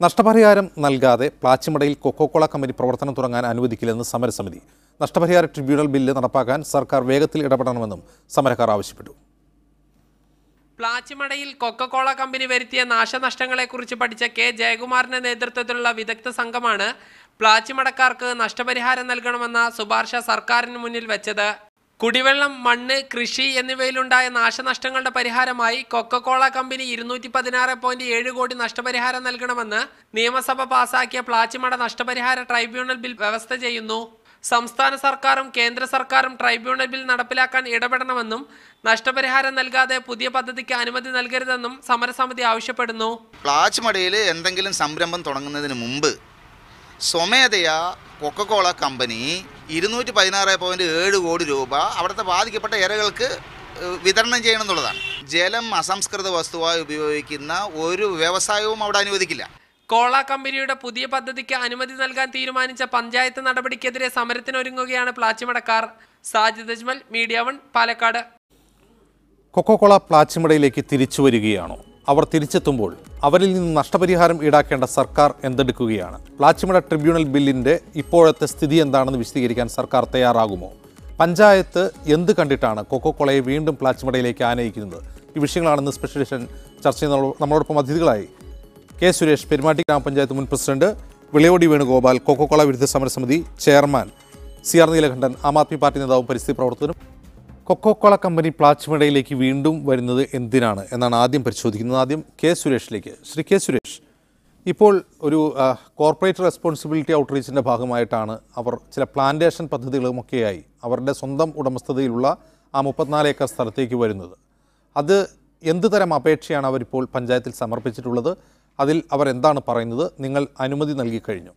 നഷ്ടപരിഹാരം നൽകാതെ പ്ലാച്ചിമടയിൽ Coca Cola company പ്രവർത്തനം തുടങ്ങാൻ അനുവദിക്കില്ലെന്ന് സമരസമിതി. നഷ്ടപരിഹാര ട്രിബ്യൂണൽ ബില്ല് നടപ്പാക്കാൻ സർക്കാർ വേഗത്തിൽ ഇടപെടണമെന്നും സമരക്കാർ ആവശ്യപ്പെട്ടു. പ്ലാച്ചിമടയിൽ കൊക്കോകോള കമ്പനി വരുത്തിയ നാശനഷ്ടങ്ങളെക്കുറിച്ച് പഠിച്ച കെ ജയകുമാറിന്റെ നേതൃത്വത്തിലുള്ള വിദഗ്ധ സംഘമാണ് പ്ലാച്ചിമടക്കാർക്ക് നഷ്ടപരിഹാരം നൽകണമെന്ന ശുപാർശ സർക്കാരിന് മുന്നിൽ വെച്ചത്. കുടിവെള്ളം, മണ്ണ്, കൃഷി എന്നിവയിലുണ്ടായ നാശനഷ്ടങ്ങളുടെ പരിഹാരമായി കൊക്കോകോള കമ്പനി 216.7 കോടി നഷ്ടപരിഹാരം നൽകണമെന്ന് നിയമസഭ പാസാക്കിയ പ്ലാച്ചിമട നഷ്ടപരിഹാര ട്രൈബ്യൂണൽ ബിൽ വ്യവസ്ഥ ചെയ്യുന്നു. സംസ്ഥാന സർക്കാരും കേന്ദ്ര സർക്കാരും ട്രൈബ്യൂണൽ ബിൽ നടപ്പിലാക്കാൻ ഇടപെടണമെന്നും നഷ്ടപരിഹാരം നൽകാതെ പുതിയ പദ്ധതിക്ക് അനുമതി നൽകരുതെന്നും സമരസമിതി ആവശ്യപ്പെടുന്നു. പ്ലാച്ചിമടയിൽ എന്തെങ്കിലും സംരംഭം തുടങ്ങുന്നതിന് മുമ്പ് സ്വമേധയാ കൊക്കോകോള കമ്പനി 216.7 കോടി രൂപ അവിടുത്തെ ബാധിക്കപ്പെട്ട ഏരിയകൾക്ക് വിതരണം ചെയ്യണം എന്നുള്ളതാണ്. ജലം അസംസ്കൃത വസ്തുവായി ഉപയോഗിക്കുന്ന ഒരു വ്യവസായവും അവിടെ അനുവദിക്കില്ല. കോള കമ്പനിയുടെ പുതിയ പദ്ധതിക്ക് അനുമതി നൽകാൻ തീരുമാനിച്ച പഞ്ചായത്ത് നടപടിക്കെതിരെ സമരത്തിനൊരുങ്ങുകയാണ് പ്ലാച്ചിമടക്കാർ. സാജിദ് അജ്മൽ, മീഡിയ 1, പാലക്കാട്. കൊക്കോകോള പ്ലാച്ചിമടയിലേക്ക് തിരിച്ചു വരികയാണോ? അവർ തിരിച്ചെത്തുമ്പോൾ അവരിൽ നിന്ന് നഷ്ടപരിഹാരം ഈടാക്കേണ്ട സർക്കാർ എന്തെടുക്കുകയാണ്? പ്ലാച്ചിമട ട്രിബ്യൂണൽ ബില്ലിൻ്റെ ഇപ്പോഴത്തെ സ്ഥിതി എന്താണെന്ന് വിശദീകരിക്കാൻ സർക്കാർ തയ്യാറാകുമോ? പഞ്ചായത്ത് എന്ത് കണ്ടിട്ടാണ് കൊക്കോകോളയെ വീണ്ടും പ്ലാച്ചിമടയിലേക്ക് ആനയിക്കുന്നത്? ഈ വിഷയങ്ങളാണെന്ന് സ്പെഷ്യൽ എഡിഷൻ ചർച്ച ചെയ്യുന്ന നമ്മളോടൊപ്പം അതിഥികളായി കെ സുരേഷ്, പെരുമാട്ടി ഗ്രാമപഞ്ചായത്ത് മുൻ പ്രസിഡന്റ്, വിളയോടി വേണുഗോപാൽ, കൊക്കോകോള വിരുദ്ധ സമരസമിതി chairman, CR Neelakantan, Aam Aadmi party നേതാവും പരിസ്ഥിതി പ്രവർത്തകനും. കൊക്കോകോള കമ്പനി പ്ലാച്ചിമടയിലേക്ക് വീണ്ടും വരുന്നത് എന്തിനാണ് എന്നാണ് ആദ്യം പരിശോധിക്കുന്നത്. ആദ്യം കെ സുരേഷിലേക്ക്. ശ്രീ കെ സുരേഷ്, ഇപ്പോൾ ഒരു കോർപ്പറേറ്റ് റെസ്പോൺസിബിലിറ്റി ഔട്ട്റീച്ചിൻ്റെ ഭാഗമായിട്ടാണ് അവർ ചില പ്ലാന്റേഷൻ പദ്ധതികളുമൊക്കെയായി അവരുടെ സ്വന്തം ഉടമസ്ഥതയിലുള്ള ആ 34 ഏക്കർ സ്ഥലത്തേക്ക് വരുന്നത്. അത് എന്ത് തരം അപേക്ഷയാണ് അവരിപ്പോൾ പഞ്ചായത്തിൽ സമർപ്പിച്ചിട്ടുള്ളത്? അതിൽ അവർ എന്താണ് പറയുന്നത്? നിങ്ങൾ അനുമതി നൽകിക്കഴിഞ്ഞു?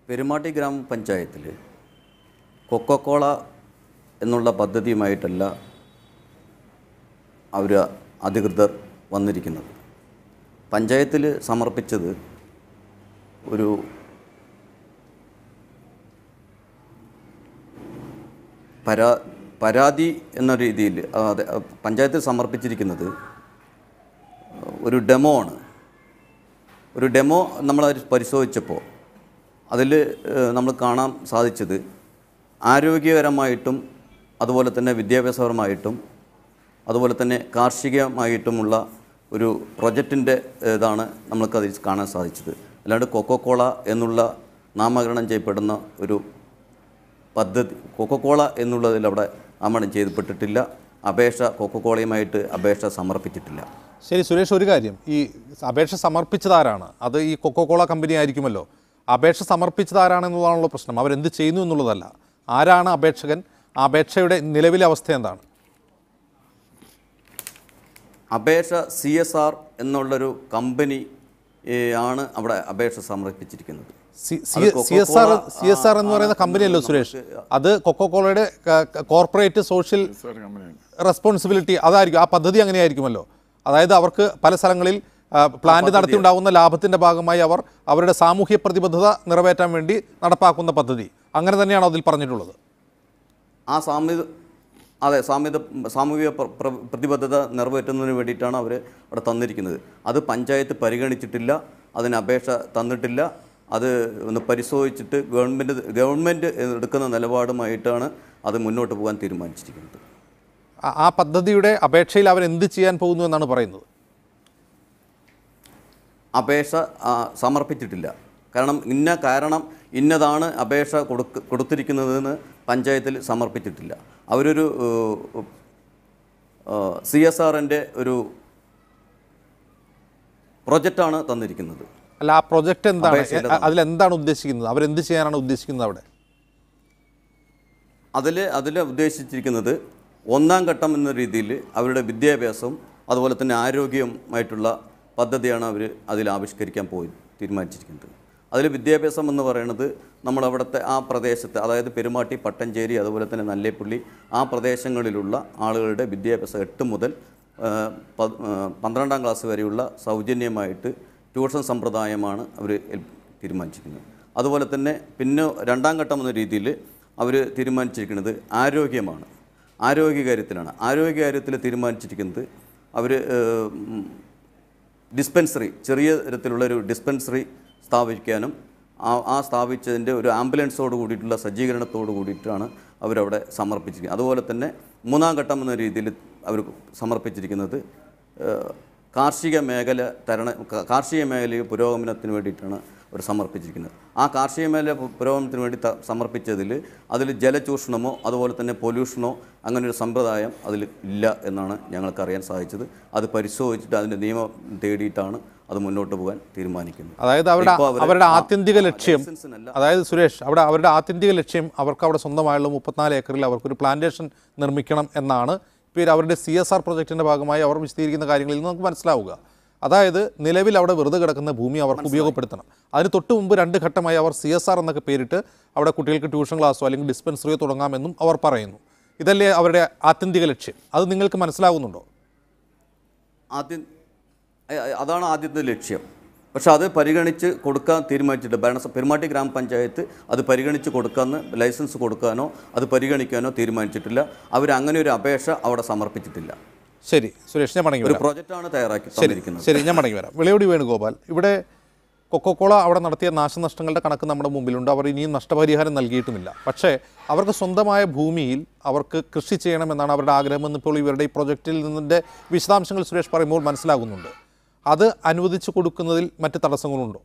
പെരുമാട്ടി ഗ്രാമപഞ്ചായത്തിൽ കൊക്കോകോള എന്നുള്ള പദ്ധതിയുമായിട്ടല്ല അവർ അധികൃതർ വന്നിരിക്കുന്നത്. പഞ്ചായത്തിൽ സമർപ്പിച്ചത് ഒരു പരാതി എന്ന രീതിയിൽ പഞ്ചായത്തിൽ സമർപ്പിച്ചിരിക്കുന്നത് ഒരു ഡെമോ ആണ്. ഒരു ഡെമോ നമ്മളത് പരിശോധിച്ചപ്പോൾ അതിൽ നമ്മൾ കാണാൻ സാധിച്ചത് ആരോഗ്യകരമായിട്ടും അതുപോലെ തന്നെ വിദ്യാഭ്യാസപരമായിട്ടും അതുപോലെ തന്നെ കാർഷികമായിട്ടുമുള്ള ഒരു പ്രൊജക്റ്റിൻ്റെ ഇതാണ് നമ്മൾക്കതിൽ കാണാൻ സാധിച്ചത്. അല്ലാണ്ട് കൊക്കോകോള എന്നുള്ള നാമകരണം ചെയ്യപ്പെടുന്ന ഒരു പദ്ധതി കൊക്കോകോള എന്നുള്ളതിൽ അവിടെ നാമകരണം ചെയ്യപ്പെട്ടിട്ടില്ല. കൊക്കോകോളയുമായിട്ട് അപേക്ഷ സമർപ്പിച്ചിട്ടില്ല. ശരി സുരേഷ്, ഒരു കാര്യം, ഈ അപേക്ഷ സമർപ്പിച്ചതാരാണ്? അത് ഈ കൊക്കോകോള കമ്പനി ആയിരിക്കുമല്ലോ. അപേക്ഷ സമർപ്പിച്ചതാരാണെന്നുള്ളതാണല്ലോ പ്രശ്നം. അവരെന്ത് ചെയ്യുന്നു എന്നുള്ളതല്ല. ആരാണ് അപേക്ഷകൻ? ആ അപേക്ഷയുടെ നിലവിലെ അവസ്ഥ എന്താണ്? അപേക്ഷ CSR എന്നുള്ളൊരു കമ്പനി ആണ് അവിടെ അപേക്ഷ സമർപ്പിച്ചിരിക്കുന്നത്. CSR എന്ന് പറയുന്ന കമ്പനിയല്ലോ സുരേഷ്, അത് കൊക്കോകോളയുടെ കോർപ്പറേറ്റ് സോഷ്യൽ റെസ്പോൺസിബിലിറ്റി അതായിരിക്കും. ആ പദ്ധതി അങ്ങനെയായിരിക്കുമല്ലോ. അതായത് അവർക്ക് പല സ്ഥലങ്ങളിൽ പ്ലാന്റ് നടത്തിയുണ്ടാകുന്ന ലാഭത്തിൻ്റെ ഭാഗമായി അവർ അവരുടെ സാമൂഹ്യ പ്രതിബദ്ധത നിറവേറ്റാൻ വേണ്ടി നടപ്പാക്കുന്ന പദ്ധതി. അങ്ങനെ തന്നെയാണോ അതിൽ പറഞ്ഞിട്ടുള്ളത്? ആ സാമൂഹിക പ്രതിബദ്ധത നിറവേറ്റുന്നതിന് വേണ്ടിയിട്ടാണ് അവർ അവിടെ തന്നിരിക്കുന്നത്. അത് പഞ്ചായത്ത് പരിഗണിച്ചിട്ടില്ല, അതിന് അപേക്ഷ തന്നിട്ടില്ല. അത് ഒന്ന് പരിശോധിച്ചിട്ട് ഗവൺമെൻറ് എടുക്കുന്ന നിലപാടുമായിട്ടാണ് അത് മുന്നോട്ട് പോകാൻ തീരുമാനിച്ചിരിക്കുന്നത്. ആ പദ്ധതിയുടെ അപേക്ഷയിൽ അവർ എന്ത് ചെയ്യാൻ പോകുന്നു എന്നാണ് പറയുന്നത്? അപേക്ഷ സമർപ്പിച്ചിട്ടില്ല. കാരണം ഇന്നതാണ് അപേക്ഷ കൊടുത്തിരിക്കുന്നതെന്ന് പഞ്ചായത്തിൽ സമർപ്പിച്ചിട്ടില്ല. അവരൊരു CSRൻ്റെ ഒരു പ്രൊജക്റ്റാണ് തന്നിരിക്കുന്നത്. അല്ല, ആ പ്രൊജക്റ്റ് എന്താണ്? അതിലെന്താണ് ഉദ്ദേശിക്കുന്നത്? അവരെന്ത് ചെയ്യാനാണ് ഉദ്ദേശിക്കുന്നത് അവിടെ? അതിൽ ഉദ്ദേശിച്ചിരിക്കുന്നത് 1ാം ഘട്ടം എന്ന രീതിയിൽ അവരുടെ വിദ്യാഭ്യാസവും അതുപോലെ തന്നെ ആരോഗ്യവുമായിട്ടുള്ള പദ്ധതിയാണ് അവർ അതിൽ ആവിഷ്കരിക്കാൻ തീരുമാനിച്ചിരിക്കുന്നത്. അതിൽ വിദ്യാഭ്യാസം എന്ന് പറയുന്നത് നമ്മളവിടുത്തെ ആ പ്രദേശത്ത്, അതായത് പെരുമാട്ടി, പട്ടഞ്ചേരി, അതുപോലെ തന്നെ നല്ലേപ്പള്ളി, ആ പ്രദേശങ്ങളിലുള്ള ആളുകളുടെ വിദ്യാഭ്യാസം 8 മുതൽ 12ാം ക്ലാസ് വരെയുള്ള സൗജന്യമായിട്ട് ട്യൂഷൻ സമ്പ്രദായമാണ് അവർ തീരുമാനിച്ചിരിക്കുന്നത്. അതുപോലെ തന്നെ പിന്നെ 2ാം ഘട്ടം എന്ന രീതിയിൽ അവർ തീരുമാനിച്ചിരിക്കുന്നത് ആരോഗ്യമാണ്. ആരോഗ്യകാര്യത്തിലാണ്. ആരോഗ്യകാര്യത്തിൽ തീരുമാനിച്ചിരിക്കുന്നത് അവർ ഡിസ്പെൻസറി, ചെറിയ തരത്തിലുള്ളൊരു ഡിസ്പെൻസറി സ്ഥാപിക്കാനും ആ സ്ഥാപിച്ചതിൻ്റെ ഒരു ആംബുലൻസോട് കൂടിയിട്ടുള്ള സജ്ജീകരണത്തോട് കൂടിയിട്ടാണ് അവരവിടെ സമർപ്പിച്ചിരിക്കുന്നത്. അതുപോലെ തന്നെ മൂന്നാം ഘട്ടം എന്ന രീതിയിൽ അവർ സമർപ്പിച്ചിരിക്കുന്നത് കാർഷിക മേഖലയിൽ പുരോഗമനത്തിന് വേണ്ടിയിട്ടാണ് അവർ സമർപ്പിച്ചിരിക്കുന്നത്. ആ കാർഷിക മേഖല പുരോഗമനത്തിന് വേണ്ടി സമർപ്പിച്ചതിൽ അതിൽ ജലചൂഷണമോ അതുപോലെ തന്നെ പൊല്യൂഷനോ അങ്ങനെയൊരു സമ്പ്രദായം അതിൽ ഇല്ല എന്നാണ് ഞങ്ങൾക്കറിയാൻ സാധിച്ചത്. അത് പരിശോധിച്ചിട്ട് അതിൻ്റെ നിയമം തേടിയിട്ടാണ് അത് മുന്നോട്ട് പോകാൻ തീരുമാനിക്കുന്നത്. അതായത് അവരുടെ ആത്യന്തിക ലക്ഷ്യം, അതായത് സുരേഷ്, അവരുടെ ആത്യന്തിക ലക്ഷ്യം അവർക്ക് അവിടെ സ്വന്തമായുള്ള 34 ഏക്കറിൽ അവർക്കൊരു പ്ലാന്റേഷൻ നിർമ്മിക്കണം എന്നാണ് ഇപ്പോൾ അവരുടെ CSR പ്രൊജക്റ്റിൻ്റെ ഭാഗമായി അവർ വിശദീകരിക്കുന്ന കാര്യങ്ങളിൽ നിന്ന് നമുക്ക് മനസ്സിലാവുക. അതായത് നിലവിൽ അവിടെ വെറുതെ കിടക്കുന്ന ഭൂമി അവർക്ക് ഉപയോഗപ്പെടുത്തണം. അതിന് തൊട്ട് മുമ്പ് 2 ഘട്ടമായി അവർ CSR എന്നൊക്കെ പേരിട്ട് അവിടെ കുട്ടികൾക്ക് ട്യൂഷൻ ക്ലാസ്സോ അല്ലെങ്കിൽ ഡിസ്പെൻസറിയോ തുടങ്ങാമെന്നും അവർ പറയുന്നു. ഇതല്ലേ അവരുടെ ആത്യന്തിക ലക്ഷ്യം? അത് നിങ്ങൾക്ക് മനസ്സിലാകുന്നുണ്ടോ? അതാണ് ആദ്യത്തെ ലക്ഷ്യം. പക്ഷെ അത് പരിഗണിച്ച് കൊടുക്കാൻ തീരുമാനിച്ചിട്ട് പെരുമാട്ടി ഗ്രാമപഞ്ചായത്ത് അത് പരിഗണിച്ച് കൊടുക്കാമെന്ന് ലൈസൻസ് കൊടുക്കാനോ അത് പരിഗണിക്കാനോ തീരുമാനിച്ചിട്ടില്ല. അവരങ്ങനെ ഒരു അപേക്ഷ അവിടെ സമർപ്പിച്ചിട്ടില്ല. ശരി സുരേഷ്, ഞാൻ മടങ്ങി വരാം. ഒരു പ്രോജക്റ്റാണ് തയ്യാറാക്കി തന്നിരിക്കുന്നത്. ശരി, ഞാൻ മടങ്ങി വരാം. വിളയോടി വേണുഗോപാൽ, ഇവിടെ കൊക്കോകോള അവിടെ നടത്തിയ നാശനഷ്ടങ്ങളുടെ കണക്ക് നമ്മുടെ മുമ്പിലുണ്ട്. അവർ ഇനിയും നഷ്ടപരിഹാരം നൽകിയിട്ടുമില്ല. പക്ഷേ അവർക്ക് സ്വന്തമായ ഭൂമിയിൽ അവർക്ക് കൃഷി ചെയ്യണമെന്നാണ് അവരുടെ ആഗ്രഹമെന്ന് ഇപ്പോൾ ഇവരുടെ ഈ പ്രൊജക്റ്റിൽ നിന്നിൻ്റെ വിശദാംശങ്ങൾ സുരേഷ് പറയുമ്പോൾ മനസ്സിലാകുന്നുണ്ട്. അത് അനുവദിച്ചു കൊടുക്കുന്നതിൽ മറ്റ് തടസ്സങ്ങളുണ്ടോ?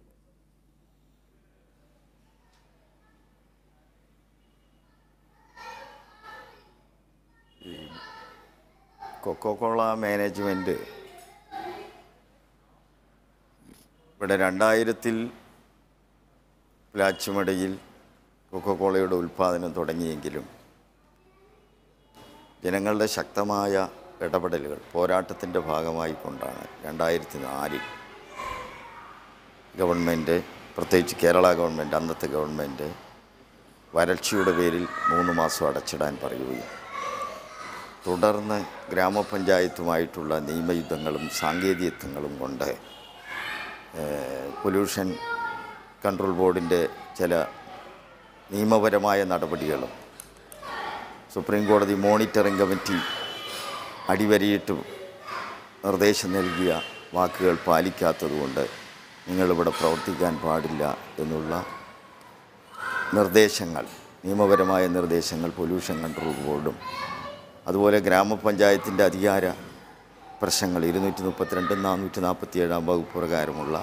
കൊക്കോകോള മാനേജ്മെൻറ്റ് ഇവിടെ 2000-ൽ പ്ലാച്ചിമടയിൽ കൊക്കോകോളയുടെ ഉൽപ്പാദനം തുടങ്ങിയെങ്കിലും ജനങ്ങളുടെ ശക്തമായ ഇടപെടലുകൾ, പോരാട്ടത്തിൻ്റെ ഭാഗമായി കൊണ്ടാണ് 2004-ൽ ഗവൺമെൻറ്, പ്രത്യേകിച്ച് കേരള ഗവൺമെൻറ്, അന്നത്തെ ഗവൺമെൻറ് വരൾച്ചയുടെ പേരിൽ 3 മാസം അടച്ചിടാൻ പറയുകയും തുടർന്ന് ഗ്രാമപഞ്ചായത്തുമായിട്ടുള്ള നിയമയുദ്ധങ്ങളും സാങ്കേതികത്വങ്ങളും കൊണ്ട് പൊല്യൂഷൻ കൺട്രോൾ ബോർഡിൻ്റെ ചില നിയമപരമായ നടപടികളും സുപ്രീം കോടതി മോണിറ്ററിംഗ് കമ്മിറ്റി അടിവരയിട്ട് നിർദ്ദേശം നൽകിയ വാക്കുകൾ പാലിക്കാത്തതുകൊണ്ട് നിങ്ങളിവിടെ പ്രവർത്തിക്കാൻ പാടില്ല എന്നുള്ള നിർദ്ദേശങ്ങൾ, നിയമപരമായ നിർദ്ദേശങ്ങൾ പൊല്യൂഷൻ കൺട്രോൾ ബോർഡും അതുപോലെ ഗ്രാമപഞ്ചായത്തിൻ്റെ അധികാര പ്രശ്നങ്ങൾ 232 447 വകുപ്പ് പ്രകാരമുള്ള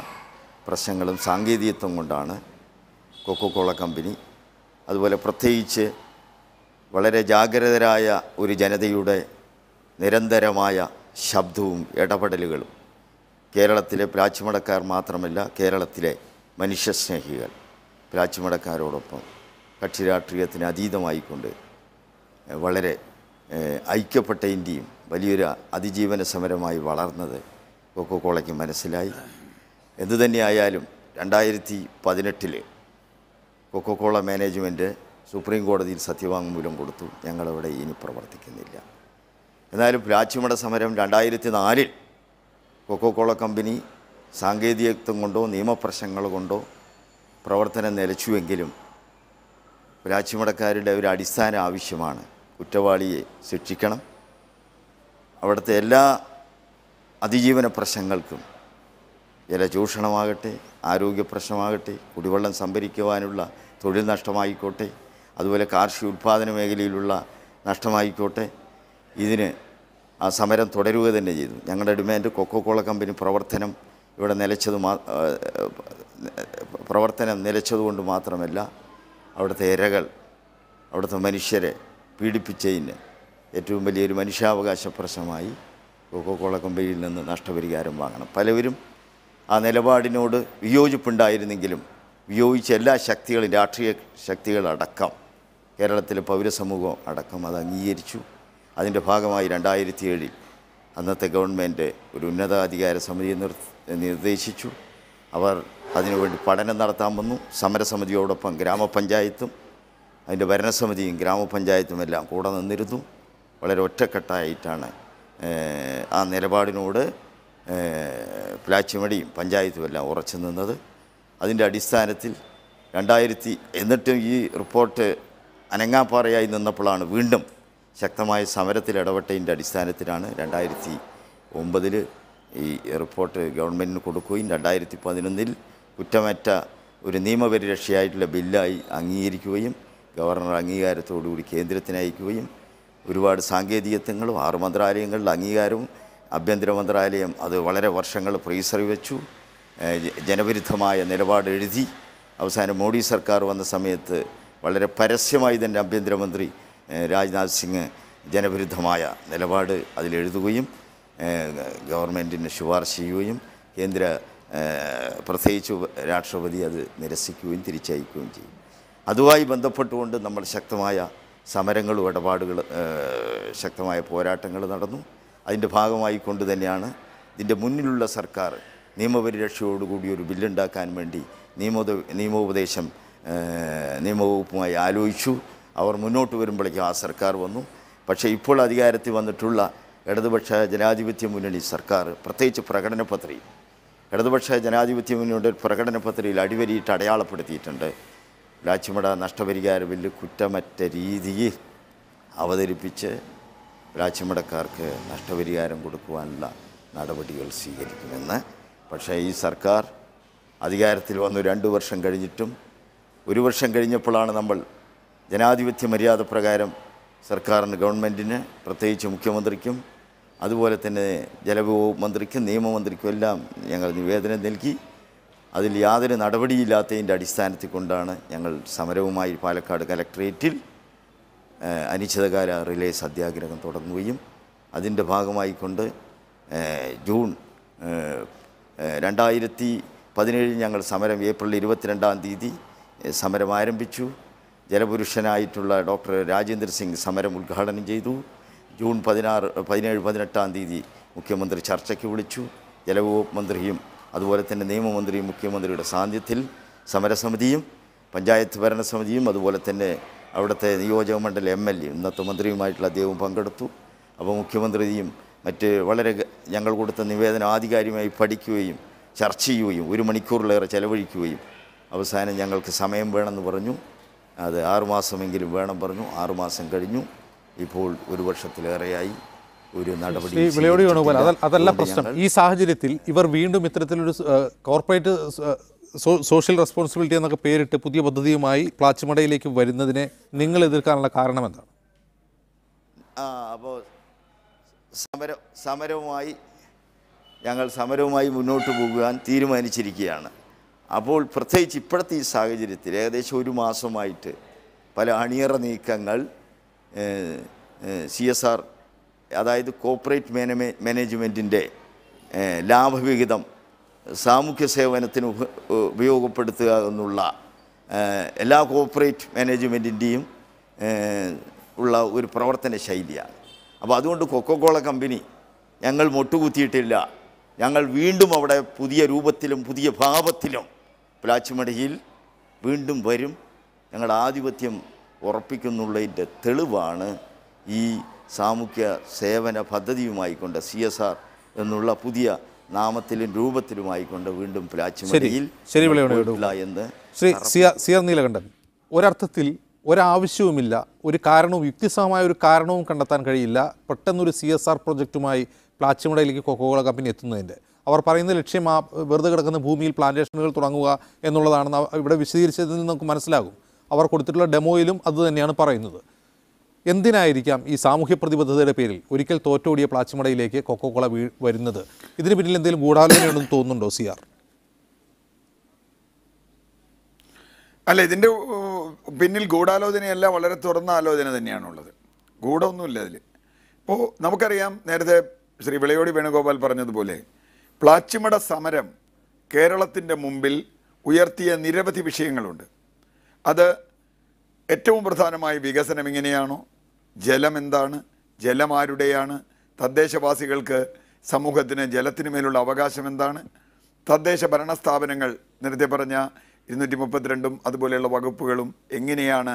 പ്രശ്നങ്ങളും സാങ്കേതികത്വം കൊണ്ടാണ് കൊക്കോകോള കമ്പനി, അതുപോലെ പ്രത്യേകിച്ച് വളരെ ജാഗ്രതരായ ഒരു ജനതയുടെ നിരന്തരമായ ശബ്ദവും ഇടപെടലുകളും, കേരളത്തിലെ പ്ലാച്ചിമടക്കാർ മാത്രമല്ല കേരളത്തിലെ മനുഷ്യസ്നേഹികൾ പ്ലാച്ചിമടക്കാരോടൊപ്പം കക്ഷി രാഷ്ട്രീയത്തിന് അതീതമായിക്കൊണ്ട് വളരെ ഐക്യപ്പെട്ട ഇന്ത്യയും വലിയൊരു അതിജീവന സമരമായി വളർന്നത് കൊക്കോകോളയ്ക്ക് മനസ്സിലായി. എന്തുതന്നെയായാലും 2018-ൽ കൊക്കോകോള മാനേജ്മെൻറ്റ് സുപ്രീം കോടതിയിൽ സത്യവാങ്മൂലം കൊടുത്തു, ഞങ്ങളവിടെ ഇനി പ്രവർത്തിക്കുന്നില്ല. എന്നാലും പ്ലാച്ചിമട സമരം 2004-ൽ കൊക്കോകോള കമ്പനി സാങ്കേതികത്വം കൊണ്ടോ നിയമപ്രശ്നങ്ങൾ കൊണ്ടോ പ്രവർത്തനം നിലച്ചുവെങ്കിലും പ്ലാച്ചിമടക്കാരുടെ ഒരു അടിസ്ഥാന ആവശ്യമാണ് കുറ്റവാളിയെ ശിക്ഷിക്കണം. അവിടുത്തെ എല്ലാ അതിജീവന പ്രശ്നങ്ങൾക്കും, ജലചൂഷണമാകട്ടെ, ആരോഗ്യ പ്രശ്നമാകട്ടെ, കുടിവെള്ളം സംഭരിക്കുവാനുള്ള തൊഴിൽ നഷ്ടമായിക്കോട്ടെ, അതുപോലെ കാർഷിക ഉൽപ്പാദന മേഖലയിലുള്ള നഷ്ടമായിക്കോട്ടെ, ഇതിന് ആ സമരം തുടരുക തന്നെ ചെയ്തു. ഞങ്ങളുടെ ഡിമാൻഡ് കൊക്കോകോള കമ്പനി പ്രവർത്തനം നിലച്ചതുകൊണ്ട് മാത്രമല്ല, അവിടുത്തെ ഇരകൾ, അവിടുത്തെ മനുഷ്യരെ പീഡിപ്പിച്ചതിന് ഏറ്റവും വലിയൊരു മനുഷ്യാവകാശ പ്രശ്നമായി കൊക്കോകോള കമ്പനിയിൽ നിന്ന് നഷ്ടപരിഹാരം വാങ്ങണം. പലവരും ആ നിലപാടിനോട് വിയോജിപ്പുണ്ടായിരുന്നെങ്കിലും വിയോജിച്ച എല്ലാ ശക്തികളും, രാഷ്ട്രീയ ശക്തികളടക്കം കേരളത്തിലെ പൗരസമൂഹം അടക്കം അത് അംഗീകരിച്ചു. അതിൻ്റെ ഭാഗമായി 2007-ൽ അന്നത്തെ ഗവൺമെൻറ് ഒരു ഉന്നതാധികാര സമിതിയെ നിർദ്ദേശിച്ചു. അവർ അതിനുവേണ്ടി പഠനം നടത്താൻ വന്നു. സമരസമിതിയോടൊപ്പം ഗ്രാമപഞ്ചായത്തും അതിൻ്റെ ഭരണസമിതിയും ഗ്രാമപഞ്ചായത്തും എല്ലാം കൂടെ നിന്നിരുന്നു. വളരെ ഒറ്റക്കെട്ടായിട്ടാണ് ആ നിലപാടിനോട് പ്ലാച്ചിമടിയും പഞ്ചായത്തും എല്ലാം ഉറച്ചു നിന്നത്. അതിൻ്റെ അടിസ്ഥാനത്തിൽ എന്നിട്ടും ഈ റിപ്പോർട്ട് അനങ്ങാപ്പാറയായി നിന്നപ്പോഴാണ് വീണ്ടും ശക്തമായ സമരത്തിൽ ഇടപെട്ടതിൻ്റെ അടിസ്ഥാനത്തിലാണ് 2009 ഈ റിപ്പോർട്ട് ഗവൺമെൻറ്റിന് കൊടുക്കുകയും 2011 കുറ്റമറ്റ ഒരു നിയമപരിരക്ഷയായിട്ടുള്ള ബില്ലായി അംഗീകരിക്കുകയും ഗവർണർ അംഗീകാരത്തോടുകൂടി കേന്ദ്രത്തിന് അയക്കുകയും ഒരുപാട് സാങ്കേതികത്വങ്ങളും 6 മന്ത്രാലയങ്ങളുടെ അംഗീകാരവും ആഭ്യന്തര മന്ത്രാലയം അത് വളരെ വർഷങ്ങൾ ഫ്രീസറിൽ വെച്ചു. ജനവിരുദ്ധമായ നിലപാട് എഴുതി അവസാനം മോഡി സർക്കാർ വന്ന സമയത്ത് വളരെ പരസ്യമായി തന്നെ ആഭ്യന്തരമന്ത്രി രാജ്നാഥ് സിംഗ് ജനവിരുദ്ധമായ നിലപാട് അതിലെഴുതുകയും ഗവൺമെൻറ്റിന് ശുപാർശ ചെയ്യുകയും പ്രത്യേകിച്ച് രാഷ്ട്രപതി അത് നിരസിക്കുകയും തിരിച്ചയക്കുകയും ചെയ്യും. അതുമായി ബന്ധപ്പെട്ടുകൊണ്ട് നമ്മൾ ശക്തമായ സമരങ്ങളും ശക്തമായ പോരാട്ടങ്ങൾ നടന്നു. അതിൻ്റെ ഭാഗമായി കൊണ്ട് തന്നെയാണ് ഇതിൻ്റെ മുന്നിലുള്ള സർക്കാർ നിയമപരിരക്ഷയോടുകൂടി ഒരു ബില്ലുണ്ടാക്കാൻ വേണ്ടി നിയമവകുപ്പുമായി ആലോചിച്ചു. അവർ മുന്നോട്ട് വരുമ്പോഴേക്കും ആ സർക്കാർ വന്നു. പക്ഷേ ഇപ്പോൾ അധികാരത്തിൽ വന്നിട്ടുള്ള ഇടതുപക്ഷ ജനാധിപത്യ മുന്നണി സർക്കാർ പ്രത്യേകിച്ച് ഇടതുപക്ഷ ജനാധിപത്യ മുന്നണിയുടെ പ്രകടന പത്രികയിൽ അടിവരിയിട്ട് അടയാളപ്പെടുത്തിയിട്ടുണ്ട്. പ്ലാച്ചിമട നഷ്ടപരിഹാര ബില്ല് കുറ്റമറ്റ രീതിയിൽ അവതരിപ്പിച്ച് പ്ലാച്ചിമടക്കാർക്ക് നഷ്ടപരിഹാരം കൊടുക്കുവാനുള്ള നടപടികൾ സ്വീകരിക്കുമെന്ന്. പക്ഷേ ഈ സർക്കാർ അധികാരത്തിൽ വന്നു 2 വർഷം കഴിഞ്ഞിട്ടും 1 വർഷം കഴിഞ്ഞപ്പോഴാണ് നമ്മൾ ജനാധിപത്യ മര്യാദ പ്രകാരം സർക്കാരിന് ഗവൺമെൻറ്റിന് പ്രത്യേകിച്ച് മുഖ്യമന്ത്രിക്കും അതുപോലെ തന്നെ ജലവകുപ്പ് മന്ത്രിക്കും നിയമമന്ത്രിക്കും എല്ലാം ഞങ്ങൾ നിവേദനം നൽകി. അതിൽ യാതൊരു നടപടിയില്ലാത്തതിൻ്റെ അടിസ്ഥാനത്തിൽ കൊണ്ടാണ് ഞങ്ങൾ സമരവുമായി പാലക്കാട് കലക്ട്രേറ്റിൽ അനിശ്ചിതകാല റിലേ സത്യാഗ്രഹം തുടങ്ങുകയും അതിൻ്റെ ഭാഗമായിക്കൊണ്ട് ജൂൺ 2017 ഞങ്ങൾ സമരം ഏപ്രിൽ 22-ാം തീയതി സമരം ആരംഭിച്ചു. ജലപുരുഷനായിട്ടുള്ള ഡോക്ടർ രാജേന്ദ്ര സിംഗ് സമരം ഉദ്ഘാടനം ചെയ്തു. ജൂൺ 17-18-ാം തീയതി മുഖ്യമന്ത്രി ചർച്ചയ്ക്ക് വിളിച്ചു. ജലവകുപ്പ് മന്ത്രിയും അതുപോലെ തന്നെ നിയമമന്ത്രിയും മുഖ്യമന്ത്രിയുടെ സാന്നിധ്യത്തിൽ സമരസമിതിയും പഞ്ചായത്ത് ഭരണസമിതിയും അതുപോലെ തന്നെ അവിടുത്തെ നിയോജക മണ്ഡല MLA ഇന്നത്തെ മന്ത്രിയുമായിട്ടുള്ള അദ്ദേഹവും പങ്കെടുത്തു. അപ്പോൾ മുഖ്യമന്ത്രിയും മറ്റ് ഞങ്ങൾ കൊടുത്ത നിവേദനം ആധികാരികമായി പഠിക്കുകയും ചർച്ച ചെയ്യുകയും 1 മണിക്കൂറിലേറെ ചെലവഴിക്കുകയും അവസാനം ഞങ്ങൾക്ക് സമയം വേണമെന്ന് പറഞ്ഞു. അത് 6 മാസമെങ്കിലും വേണം പറഞ്ഞു. 6 മാസം കഴിഞ്ഞു. ഇപ്പോൾ 1 വർഷത്തിലേറെയായി ഒരു നടപടി അതല്ല പ്രശ്നം. ഈ സാഹചര്യത്തിൽ ഇവർ വീണ്ടും ഇത്തരത്തിലൊരു കോർപ്പറേറ്റ് സോഷ്യൽ റെസ്പോൺസിബിലിറ്റി എന്നൊക്കെ പേരിട്ട് പുതിയ പദ്ധതിയുമായി പ്ലാച്ചിമടയിലേക്ക് വരുന്നതിനെ നിങ്ങൾ എതിർക്കാനുള്ള കാരണം എന്താണ്? അപ്പോൾ സമരവുമായി മുന്നോട്ട് പോകുവാൻ തീരുമാനിച്ചിരിക്കുകയാണ്. അപ്പോൾ പ്രത്യേകിച്ച് ഇപ്പോഴത്തെ ഈ സാഹചര്യത്തിൽ ഏകദേശം 1 മാസമായിട്ട് പല അണിയറ നീക്കങ്ങൾ CSR അതായത് കോർപ്പറേറ്റ് മാനേജ്മെൻറ്റിൻ്റെ ലാഭവിഹിതം സാമൂഹ്യ സേവനത്തിന് ഉപയോഗപ്പെടുത്തുക എന്നുള്ള എല്ലാ കോർപ്പറേറ്റ് മാനേജ്മെൻറ്റിൻ്റെയും ഉള്ള ഒരു പ്രവർത്തന ശൈലിയാണ്. അപ്പോൾ അതുകൊണ്ട് കൊക്കോകോള കമ്പനി ഞങ്ങൾ മുട്ടുകുത്തിയിട്ടില്ല. ഞങ്ങൾ വീണ്ടും അവിടെ പുതിയ രൂപത്തിലും പുതിയ ഭാവത്തിലും പ്ലാച്ചിമടയിൽ വീണ്ടും വരും. ഞങ്ങളുടെ ആധിപത്യം ഉറപ്പിക്കുന്നുള്ളതിൻ്റെ തെളിവാണ് ഈ സാമൂഹ്യ സേവന പദ്ധതിയുമായിക്കൊണ്ട് CSR എന്നുള്ള പുതിയ നാമത്തിലും രൂപത്തിലുമായിക്കൊണ്ട് വീണ്ടും പ്ലാച്ചിമടയിൽ എന്ന് ശ്രീ നീലകണ്ഠൻ, ഒരർത്ഥത്തിൽ ഒരാവശ്യവുമില്ല, ഒരു കാരണവും യുക്തിസഹമായ ഒരു കാരണവും കണ്ടെത്താൻ കഴിയില്ല പെട്ടെന്നൊരു CSR പ്രൊജക്റ്റുമായി പ്ലാച്ചിമടയിലേക്ക് കൊക്കോകോള കമ്പനി എത്തുന്നതിൻ്റെ. അവർ പറയുന്ന ലക്ഷ്യം ആ വെറുതെ കിടക്കുന്ന ഭൂമിയിൽ പ്ലാന്റേഷനുകൾ തുടങ്ങുക എന്നുള്ളതാണെന്ന് ഇവിടെ വിശദീകരിച്ചതിൽ നിന്ന് നമുക്ക് മനസ്സിലാകും. അവർ കൊടുത്തിട്ടുള്ള ഡെമോയിലും അത് തന്നെയാണ് പറയുന്നത്. എന്തിനായിരിക്കാം ഈ സാമൂഹ്യ പ്രതിബദ്ധതയുടെ പേരിൽ ഒരിക്കൽ തോറ്റോടിയ പ്ലാച്ചിമടയിലേക്ക് കൊക്കോകോള വരുന്നത്? ഇതിന് പിന്നിൽ എന്തെങ്കിലും ഗൂഢാലോചനയുണ്ടെന്ന് തോന്നുന്നുണ്ടോ CR? അല്ല, ഇതിൻ്റെ പിന്നിൽ ഗൂഢാലോചനയല്ല, വളരെ തുറന്ന ആലോചന തന്നെയാണുള്ളത്. ഗൂഢമൊന്നുമില്ല അതിൽ. ഇപ്പോൾ നമുക്കറിയാം, നേരത്തെ ശ്രീ വിളയോടി വേണുഗോപാൽ പറഞ്ഞതുപോലെ പ്ലാച്ചിമട സമരം കേരളത്തിൻ്റെ മുമ്പിൽ ഉയർത്തിയ നിരവധി വിഷയങ്ങളുണ്ട്. അത് ഏറ്റവും പ്രധാനമായി വികസനം എങ്ങനെയാണോ, ജലം എന്താണ്, ജലം ആരുടെയാണ്, തദ്ദേശവാസികൾക്ക് സമൂഹത്തിന് ജലത്തിന് മേലുള്ള അവകാശം എന്താണ്, തദ്ദേശ ഭരണ സ്ഥാപനങ്ങൾ നേരത്തെ പറഞ്ഞ 232 അതുപോലെയുള്ള വകുപ്പുകളും എങ്ങനെയാണ്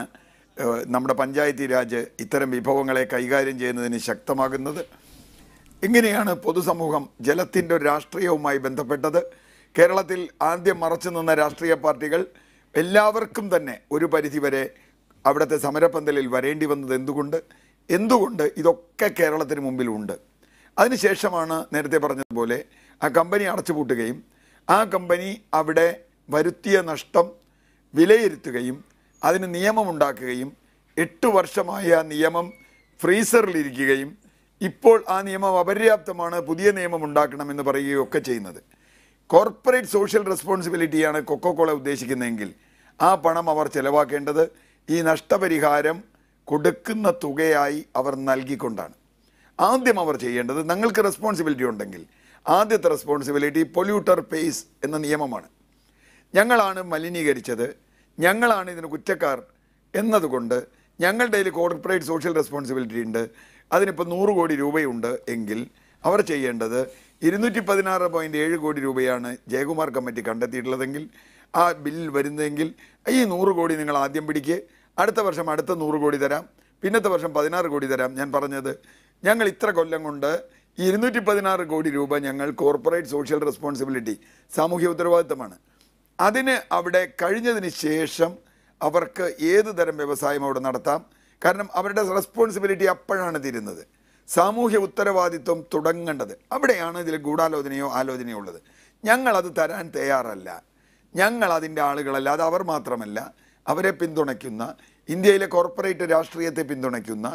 നമ്മുടെ പഞ്ചായത്തി രാജ് ഇത്തരം വിഭവങ്ങളെ കൈകാര്യം ചെയ്യുന്നതിന് ശക്തമാകുന്നത്, എങ്ങനെയാണ് പൊതുസമൂഹം ജലത്തിൻ്റെ രാഷ്ട്രീയവുമായി ബന്ധപ്പെട്ടത്. കേരളത്തിൽ ആദ്യം മറച്ചു നിന്ന രാഷ്ട്രീയ പാർട്ടികൾ എല്ലാവർക്കും തന്നെ ഒരു പരിധിവരെ അവിടുത്തെ സമരപ്പന്തലിൽ വരേണ്ടി വന്നത് എന്തുകൊണ്ട് ഇതൊക്കെ കേരളത്തിന് മുമ്പിലുണ്ട്. അതിനുശേഷമാണ് നേരത്തെ പറഞ്ഞതുപോലെ ആ കമ്പനി അടച്ചുപൂട്ടുകയും ആ കമ്പനി അവിടെ വരുത്തിയ നഷ്ടം വിലയിരുത്തുകയും അതിന് നിയമമുണ്ടാക്കുകയും 8 വർഷമായ നിയമം ഫ്രീസറിലിരിക്കുകയും ഇപ്പോൾ ആ നിയമം അപര്യാപ്തമാണ്, പുതിയ നിയമം ഉണ്ടാക്കണമെന്ന് പറയുകയൊക്കെ ചെയ്യുന്നത്. കോർപ്പറേറ്റ് സോഷ്യൽ റെസ്പോൺസിബിലിറ്റിയാണ് കൊക്കോകോള ഉദ്ദേശിക്കുന്നതെങ്കിൽ ആ പണം അവർ ചെലവാക്കേണ്ടത് ഈ നഷ്ടപരിഹാരം കൊടുക്കുന്ന തുകയായി അവർ നൽകിക്കൊണ്ടാണ്. ആദ്യം അവർ ചെയ്യേണ്ടത്, ഞങ്ങൾക്ക് റെസ്പോൺസിബിലിറ്റി ഉണ്ടെങ്കിൽ ആദ്യത്തെ റെസ്പോൺസിബിലിറ്റി പൊല്യൂട്ടർ പേയ്സ് എന്ന നിയമമാണ്. ഞങ്ങളാണ് മലിനീകരിച്ചത്, ഞങ്ങളാണ് ഇതിന് കുറ്റക്കാർ എന്നതുകൊണ്ട് ഞങ്ങളുടെ കയ്യിൽ കോർപ്പറേറ്റ് സോഷ്യൽ റെസ്പോൺസിബിലിറ്റി ഉണ്ട്, അതിനിപ്പോൾ 100 കോടി രൂപയുണ്ട് എങ്കിൽ അവർ ചെയ്യേണ്ടത് 216.7 കോടി രൂപയാണ് ജയകുമാർ കമ്മിറ്റി കണ്ടെത്തിയിട്ടുള്ളതെങ്കിൽ ആ ബില്ലിൽ വരുന്നതെങ്കിൽ ഈ 100 കോടി നിങ്ങൾ ആദ്യം പിടിക്കുക, അടുത്ത വർഷം അടുത്ത 100 കോടി തരാം, പിന്നത്തെ വർഷം 16 കോടി തരാം. ഞാൻ പറഞ്ഞത് ഞങ്ങൾ ഇത്ര കൊല്ലം കൊണ്ട് 216 കോടി രൂപ ഞങ്ങൾ കോർപ്പറേറ്റ് സോഷ്യൽ റെസ്പോൺസിബിലിറ്റി സാമൂഹ്യ ഉത്തരവാദിത്തമാണ്. അതിന് അവിടെ കഴിഞ്ഞതിന് ശേഷം അവർക്ക് ഏത് തരം വ്യവസായം അവിടെ നടത്താം. കാരണം അവരുടെ റെസ്പോൺസിബിലിറ്റി അപ്പോഴാണ് തീരുന്നത്. സാമൂഹ്യ ഉത്തരവാദിത്വം തുടങ്ങേണ്ടത് അവിടെയാണ്. ഇതിൽ ഗൂഢാലോചനയോ ആലോചനയോ ഉള്ളത്. ഞങ്ങളത് തരാൻ തയ്യാറല്ല. ഞങ്ങൾ അതിൻ്റെ ആളുകളല്ല. അത് അവർ മാത്രമല്ല, അവരെ പിന്തുണയ്ക്കുന്ന ഇന്ത്യയിലെ കോർപ്പറേറ്റ് രാഷ്ട്രീയത്തെ പിന്തുണയ്ക്കുന്ന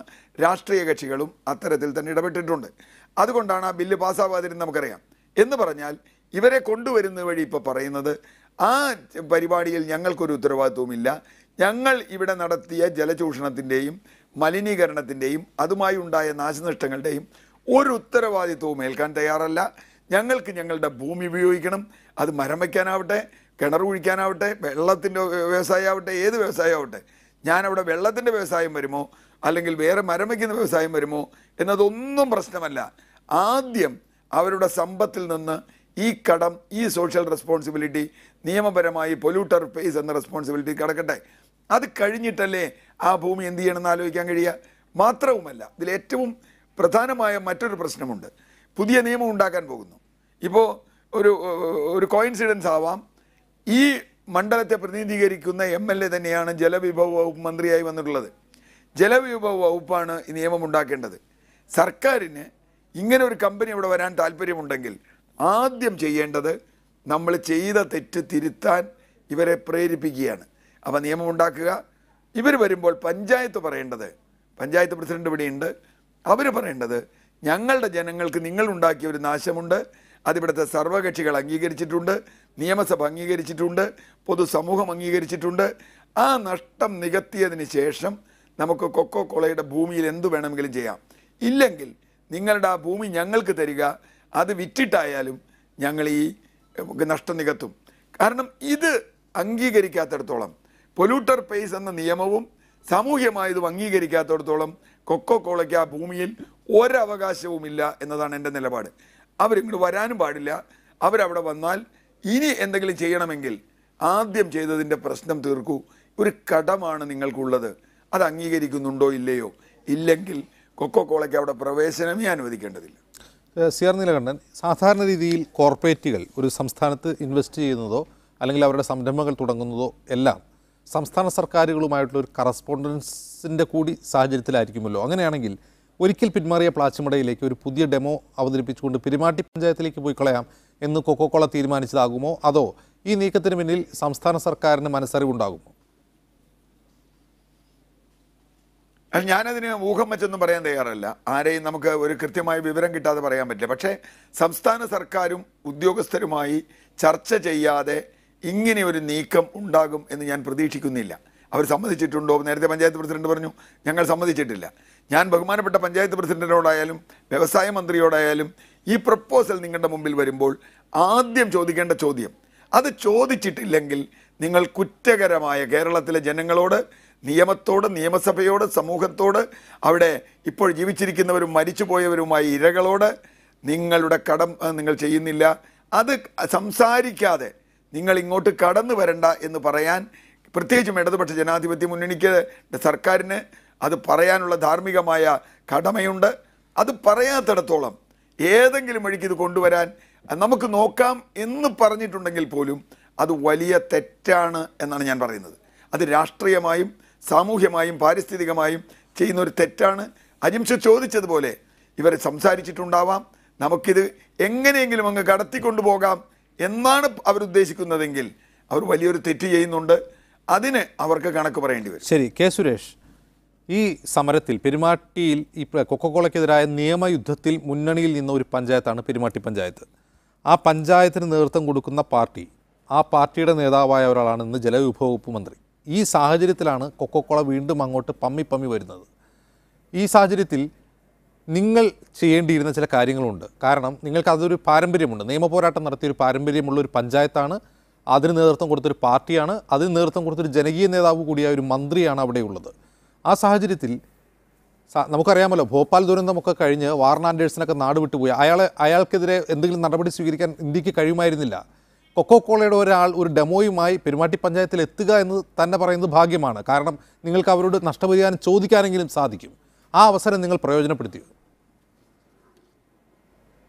രാഷ്ട്രീയ കക്ഷികളും അത്തരത്തിൽ തന്നെ ഇടപെട്ടിട്ടുണ്ട്. അതുകൊണ്ടാണ് ആ ബില്ല് പാസ്സാവാതിരുന്ന് നമുക്കറിയാം. എന്ന് പറഞ്ഞാൽ ഇവരെ കൊണ്ടുവരുന്ന വഴി ഇപ്പോൾ പറയുന്നത് ആ പരിപാടിയിൽ ഞങ്ങൾക്കൊരു ഉത്തരവാദിത്വവുമില്ല, ഞങ്ങൾ ഇവിടെ നടത്തിയ ജലചൂഷണത്തിൻ്റെയും മലിനീകരണത്തിൻ്റെയും അതുമായി ഉണ്ടായ നാശനഷ്ടങ്ങളുടെയും ഒരു ഉത്തരവാദിത്വവും ഏൽക്കാൻ തയ്യാറല്ല. ഞങ്ങൾക്ക് ഞങ്ങളുടെ ഭൂമി ഉപയോഗിക്കണം, അത് മരം വയ്ക്കാനാവട്ടെ, കിണർ കുഴിക്കാനാവട്ടെ, വെള്ളത്തിൻ്റെ വ്യവസായമാവട്ടെ, ഏത് വ്യവസായമാവട്ടെ. ഞാനവിടെ വെള്ളത്തിൻ്റെ വ്യവസായം വരുമോ അല്ലെങ്കിൽ വേറെ മരം വയ്ക്കുന്ന വ്യവസായം വരുമോ എന്നതൊന്നും പ്രശ്നമല്ല. ആദ്യം അവരുടെ സമ്പത്തിൽ നിന്ന് ഈ കടം, ഈ സോഷ്യൽ റെസ്പോൺസിബിലിറ്റി നിയമപരമായി പൊല്യൂട്ടർ പേയ്സ് എന്ന റെസ്പോൺസിബിലിറ്റി കിടക്കട്ടെ. അത് കഴിഞ്ഞിട്ടല്ലേ ആ ഭൂമി എന്ത് ചെയ്യണമെന്ന് ആലോചിക്കാൻ കഴിയുക. മാത്രവുമല്ല, ഇതിലേറ്റവും പ്രധാനമായ മറ്റൊരു പ്രശ്നമുണ്ട്. പുതിയ നിയമം ഉണ്ടാക്കാൻ പോകുന്നു. ഇപ്പോൾ ഒരു കോയിൻസിഡൻസ് ആവാം, ഈ മണ്ഡലത്തെ പ്രതിനിധീകരിക്കുന്ന MLA തന്നെയാണ് ജലവിഭവ വകുപ്പ് മന്ത്രിയായി വന്നിട്ടുള്ളത്. ജലവിഭവ വകുപ്പാണ് ഈ നിയമം ഉണ്ടാക്കേണ്ടത്. സർക്കാരിന് ഇങ്ങനെ ഒരു കമ്പനി ഇവിടെ വരാൻ താല്പര്യമുണ്ടെങ്കിൽ ആദ്യം ചെയ്യേണ്ടത് നമ്മൾ ചെയ്ത തെറ്റ് തിരുത്താൻ ഇവരെ പ്രേരിപ്പിക്കുകയാണ്. അപ്പോൾ നിയമം ഉണ്ടാക്കുക. ഇവർ വരുമ്പോൾ പഞ്ചായത്ത് പറയേണ്ടത്, പഞ്ചായത്ത് പ്രസിഡന്റ് ഇവിടെയുണ്ട്, അവർ പറയേണ്ടത് ഞങ്ങളുടെ ജനങ്ങൾക്ക് നിങ്ങളുണ്ടാക്കിയ ഒരു നാശമുണ്ട്, അതിവിടുത്തെ സർവകക്ഷികൾ അംഗീകരിച്ചിട്ടുണ്ട്, നിയമസഭ അംഗീകരിച്ചിട്ടുണ്ട്, പൊതുസമൂഹം അംഗീകരിച്ചിട്ടുണ്ട്. ആ നഷ്ടം നികത്തിയതിന് ശേഷം നമുക്ക് കൊക്കോകോളയുടെ ഭൂമിയിൽ എന്തു വേണമെങ്കിലും ചെയ്യാം. ഇല്ലെങ്കിൽ നിങ്ങളുടെ ആ ഭൂമി ഞങ്ങൾക്ക് തരിക, അത് വിറ്റിട്ടായാലും ഞങ്ങൾ ഈ നഷ്ടം നികത്തും. കാരണം ഇത് അംഗീകരിക്കാത്തിടത്തോളം, പൊല്യൂട്ടർ പേയ്സ് എന്ന നിയമവും സാമൂഹ്യമായതും അംഗീകരിക്കാത്തിടത്തോളം കൊക്കോകോളയ്ക്ക് ആ ഭൂമിയിൽ ഒരവകാശവുമില്ല എന്നതാണ് എൻ്റെ നിലപാട്. അവരിങ്ങോട്ട് വരാനും പാടില്ല. അവരവിടെ വന്നാൽ ഇനി എന്തെങ്കിലും ചെയ്യണമെങ്കിൽ ആദ്യം ചെയ്തതിൻ്റെ പ്രശ്നം തീർക്കൂ. ഒരു കടമാണ് നിങ്ങൾക്കുള്ളത്, അത് അംഗീകരിക്കുന്നുണ്ടോ ഇല്ലയോ? ഇല്ലെങ്കിൽ കൊക്കോകോളയ്ക്ക് അവിടെ പ്രവേശനമേ അനുവദിക്കേണ്ടതില്ല. CR നീലകണ്ഠൻ, സാധാരണ രീതിയിൽ കോർപ്പറേറ്റുകൾ ഒരു സംസ്ഥാനത്ത് ഇൻവെസ്റ്റ് ചെയ്യുന്നതോ അല്ലെങ്കിൽ അവരുടെ സംരംഭങ്ങൾ തുടങ്ങുന്നതോ എല്ലാം സംസ്ഥാന സർക്കാരുകളുമായിട്ടുള്ള ഒരു കറസ്പോണ്ടൻസിൻ്റെ കൂടി സാഹചര്യത്തിലായിരിക്കുമല്ലോ. അങ്ങനെയാണെങ്കിൽ ഒരിക്കൽ പിന്മാറിയ പ്ലാച്ചിമടയിലേക്ക് ഒരു പുതിയ ഡെമോ അവതരിപ്പിച്ചുകൊണ്ട് പെരുമാട്ടി പഞ്ചായത്തിലേക്ക് പോയി കളയാം എന്ന് കൊക്കോകോള തീരുമാനിച്ചതാകുമോ, അതോ ഈ നീക്കത്തിന് പിന്നിൽ സംസ്ഥാന സർക്കാരിന് മനസ്സറിവുണ്ടാകുമോ? ഞാനതിന് ഊഹം വെച്ചൊന്നും പറയാൻ തയ്യാറല്ല. ആരെയും നമുക്ക് ഒരു കൃത്യമായ വിവരം കിട്ടാതെ പറയാൻ പറ്റില്ല. പക്ഷേ സംസ്ഥാന സർക്കാരും ഉദ്യോഗസ്ഥരുമായി ചർച്ച ചെയ്യാതെ ഇങ്ങനെ ഒരു നീക്കം ഉണ്ടാകും എന്ന് ഞാൻ പ്രതീക്ഷിക്കുന്നില്ല. അവർ സമ്മതിച്ചിട്ടുണ്ടോ? നേരത്തെ പഞ്ചായത്ത് പ്രസിഡന്റ് പറഞ്ഞു ഞങ്ങൾ സമ്മതിച്ചിട്ടില്ല. ഞാൻ ബഹുമാനപ്പെട്ട പഞ്ചായത്ത് പ്രസിഡന്റിനോടായാലും വ്യവസായ മന്ത്രിയോടായാലും ഈ പ്രപ്പോസൽ നിങ്ങളുടെ മുമ്പിൽ വരുമ്പോൾ ആദ്യം ചോദിക്കേണ്ട ചോദ്യം, അത് ചോദിച്ചിട്ടില്ലെങ്കിൽ നിങ്ങൾ കുറ്റകരമായ കേരളത്തിലെ ജനങ്ങളോട്, നിയമത്തോട്, നിയമസഭയോട്, സമൂഹത്തോട്, അവിടെ ഇപ്പോൾ ജീവിച്ചിരിക്കുന്നവരും മരിച്ചുപോയവരുമായ ഇരകളോട് നിങ്ങളുടെ കടം നിങ്ങൾ ചെയ്യുന്നില്ല, അത് സംസാരിക്കാതെ നിങ്ങൾ ഇങ്ങോട്ട് കടന്നു വരണ്ട എന്ന് പറയാൻ പ്രത്യേകിച്ചും ഇടതുപക്ഷ ജനാധിപത്യ മുന്നണിക്ക്, സർക്കാരിന് അത് പറയാനുള്ള ധാർമ്മികമായ കടമയുണ്ട്. അത് പറയാത്തിടത്തോളം ഏതെങ്കിലും വഴിക്ക് ഇത് കൊണ്ടുവരാൻ നമുക്ക് നോക്കാം എന്ന് പറഞ്ഞിട്ടുണ്ടെങ്കിൽ പോലും അത് വലിയ തെറ്റാണ് എന്നാണ് ഞാൻ പറയുന്നത്. അത് രാഷ്ട്രീയമായും സാമൂഹ്യമായും പാരിസ്ഥിതികമായും ചെയ്യുന്ന ഒരു തെറ്റാണ്. അജിംഷ ചോദിച്ചതുപോലെ ഇവർ സംസാരിച്ചിട്ടുണ്ടാവാം. നമുക്കിത് എങ്ങനെയെങ്കിലും അങ്ങ് കടത്തിക്കൊണ്ടു പോകാം എന്നാണ് അവരുദ്ദേശിക്കുന്നതെങ്കിൽ അവർ വലിയൊരു തെറ്റ് ചെയ്യുന്നുണ്ട്. അതിന് അവർക്ക് കണക്ക് പറയേണ്ടി വരും. ശരി, കെ സുരേഷ്, ഈ സമരത്തിൽ പെരുമാട്ടിയിൽ ഈ കൊക്കക്കോളയ്ക്കെതിരായ നിയമയുദ്ധത്തിൽ മുന്നണിയിൽ നിന്ന ഒരു പഞ്ചായത്താണ് പെരുമാട്ടി പഞ്ചായത്ത്. ആ പഞ്ചായത്തിന് നേതൃത്വം കൊടുക്കുന്ന പാർട്ടി, ആ പാർട്ടിയുടെ നേതാവായ ഒരാളാണ് ഇന്ന് ജലവിഭവ വകുപ്പ് മന്ത്രി. ഈ സാഹചര്യത്തിലാണ് കൊക്കക്കോള വീണ്ടും അങ്ങോട്ട് പമ്മി വരുന്നത്. ഈ സാഹചര്യത്തിൽ നിങ്ങൾ ചെയ്യേണ്ടിയിരുന്ന ചില കാര്യങ്ങളുണ്ട്. കാരണം നിങ്ങൾക്ക് അതൊരു പാരമ്പര്യമുണ്ട്, നിയമപോരാട്ടം നടത്തിയൊരു പാരമ്പര്യമുള്ളൊരു പഞ്ചായത്താണ്, അതിന് നേതൃത്വം കൊടുത്തൊരു പാർട്ടിയാണ്, അതിന് നേതൃത്വം കൊടുത്തൊരു ജനകീയ നേതാവ് കൂടിയായ ഒരു മന്ത്രിയാണ് അവിടെയുള്ളത്. ആ സാഹചര്യത്തിൽ നമുക്കറിയാമല്ലോ, ഭോപ്പാൽ ദുരന്തമൊക്കെ കഴിഞ്ഞ് വാർൺ ആൻഡേഴ്സിനൊക്കെ നാട് വിട്ടുപോയി. അയാൾക്കെതിരെ എന്തെങ്കിലും നടപടി സ്വീകരിക്കാൻ ഇന്ത്യക്ക് കഴിയുമായിരുന്നില്ല. കൊക്കോക്കോളയുടെ ഒരു ഡെമോയുമായി പെരുമാട്ടി പഞ്ചായത്തിൽ എത്തുക എന്ന് തന്നെ പറയുന്നത് ഭാഗ്യമാണ്. കാരണം നിങ്ങൾക്ക് അവരോട് നഷ്ടപരിഹാരം ചോദിക്കാനെങ്കിലും സാധിക്കും. ആ അവസരം നിങ്ങൾ പ്രയോജനപ്പെടുത്തിയോ?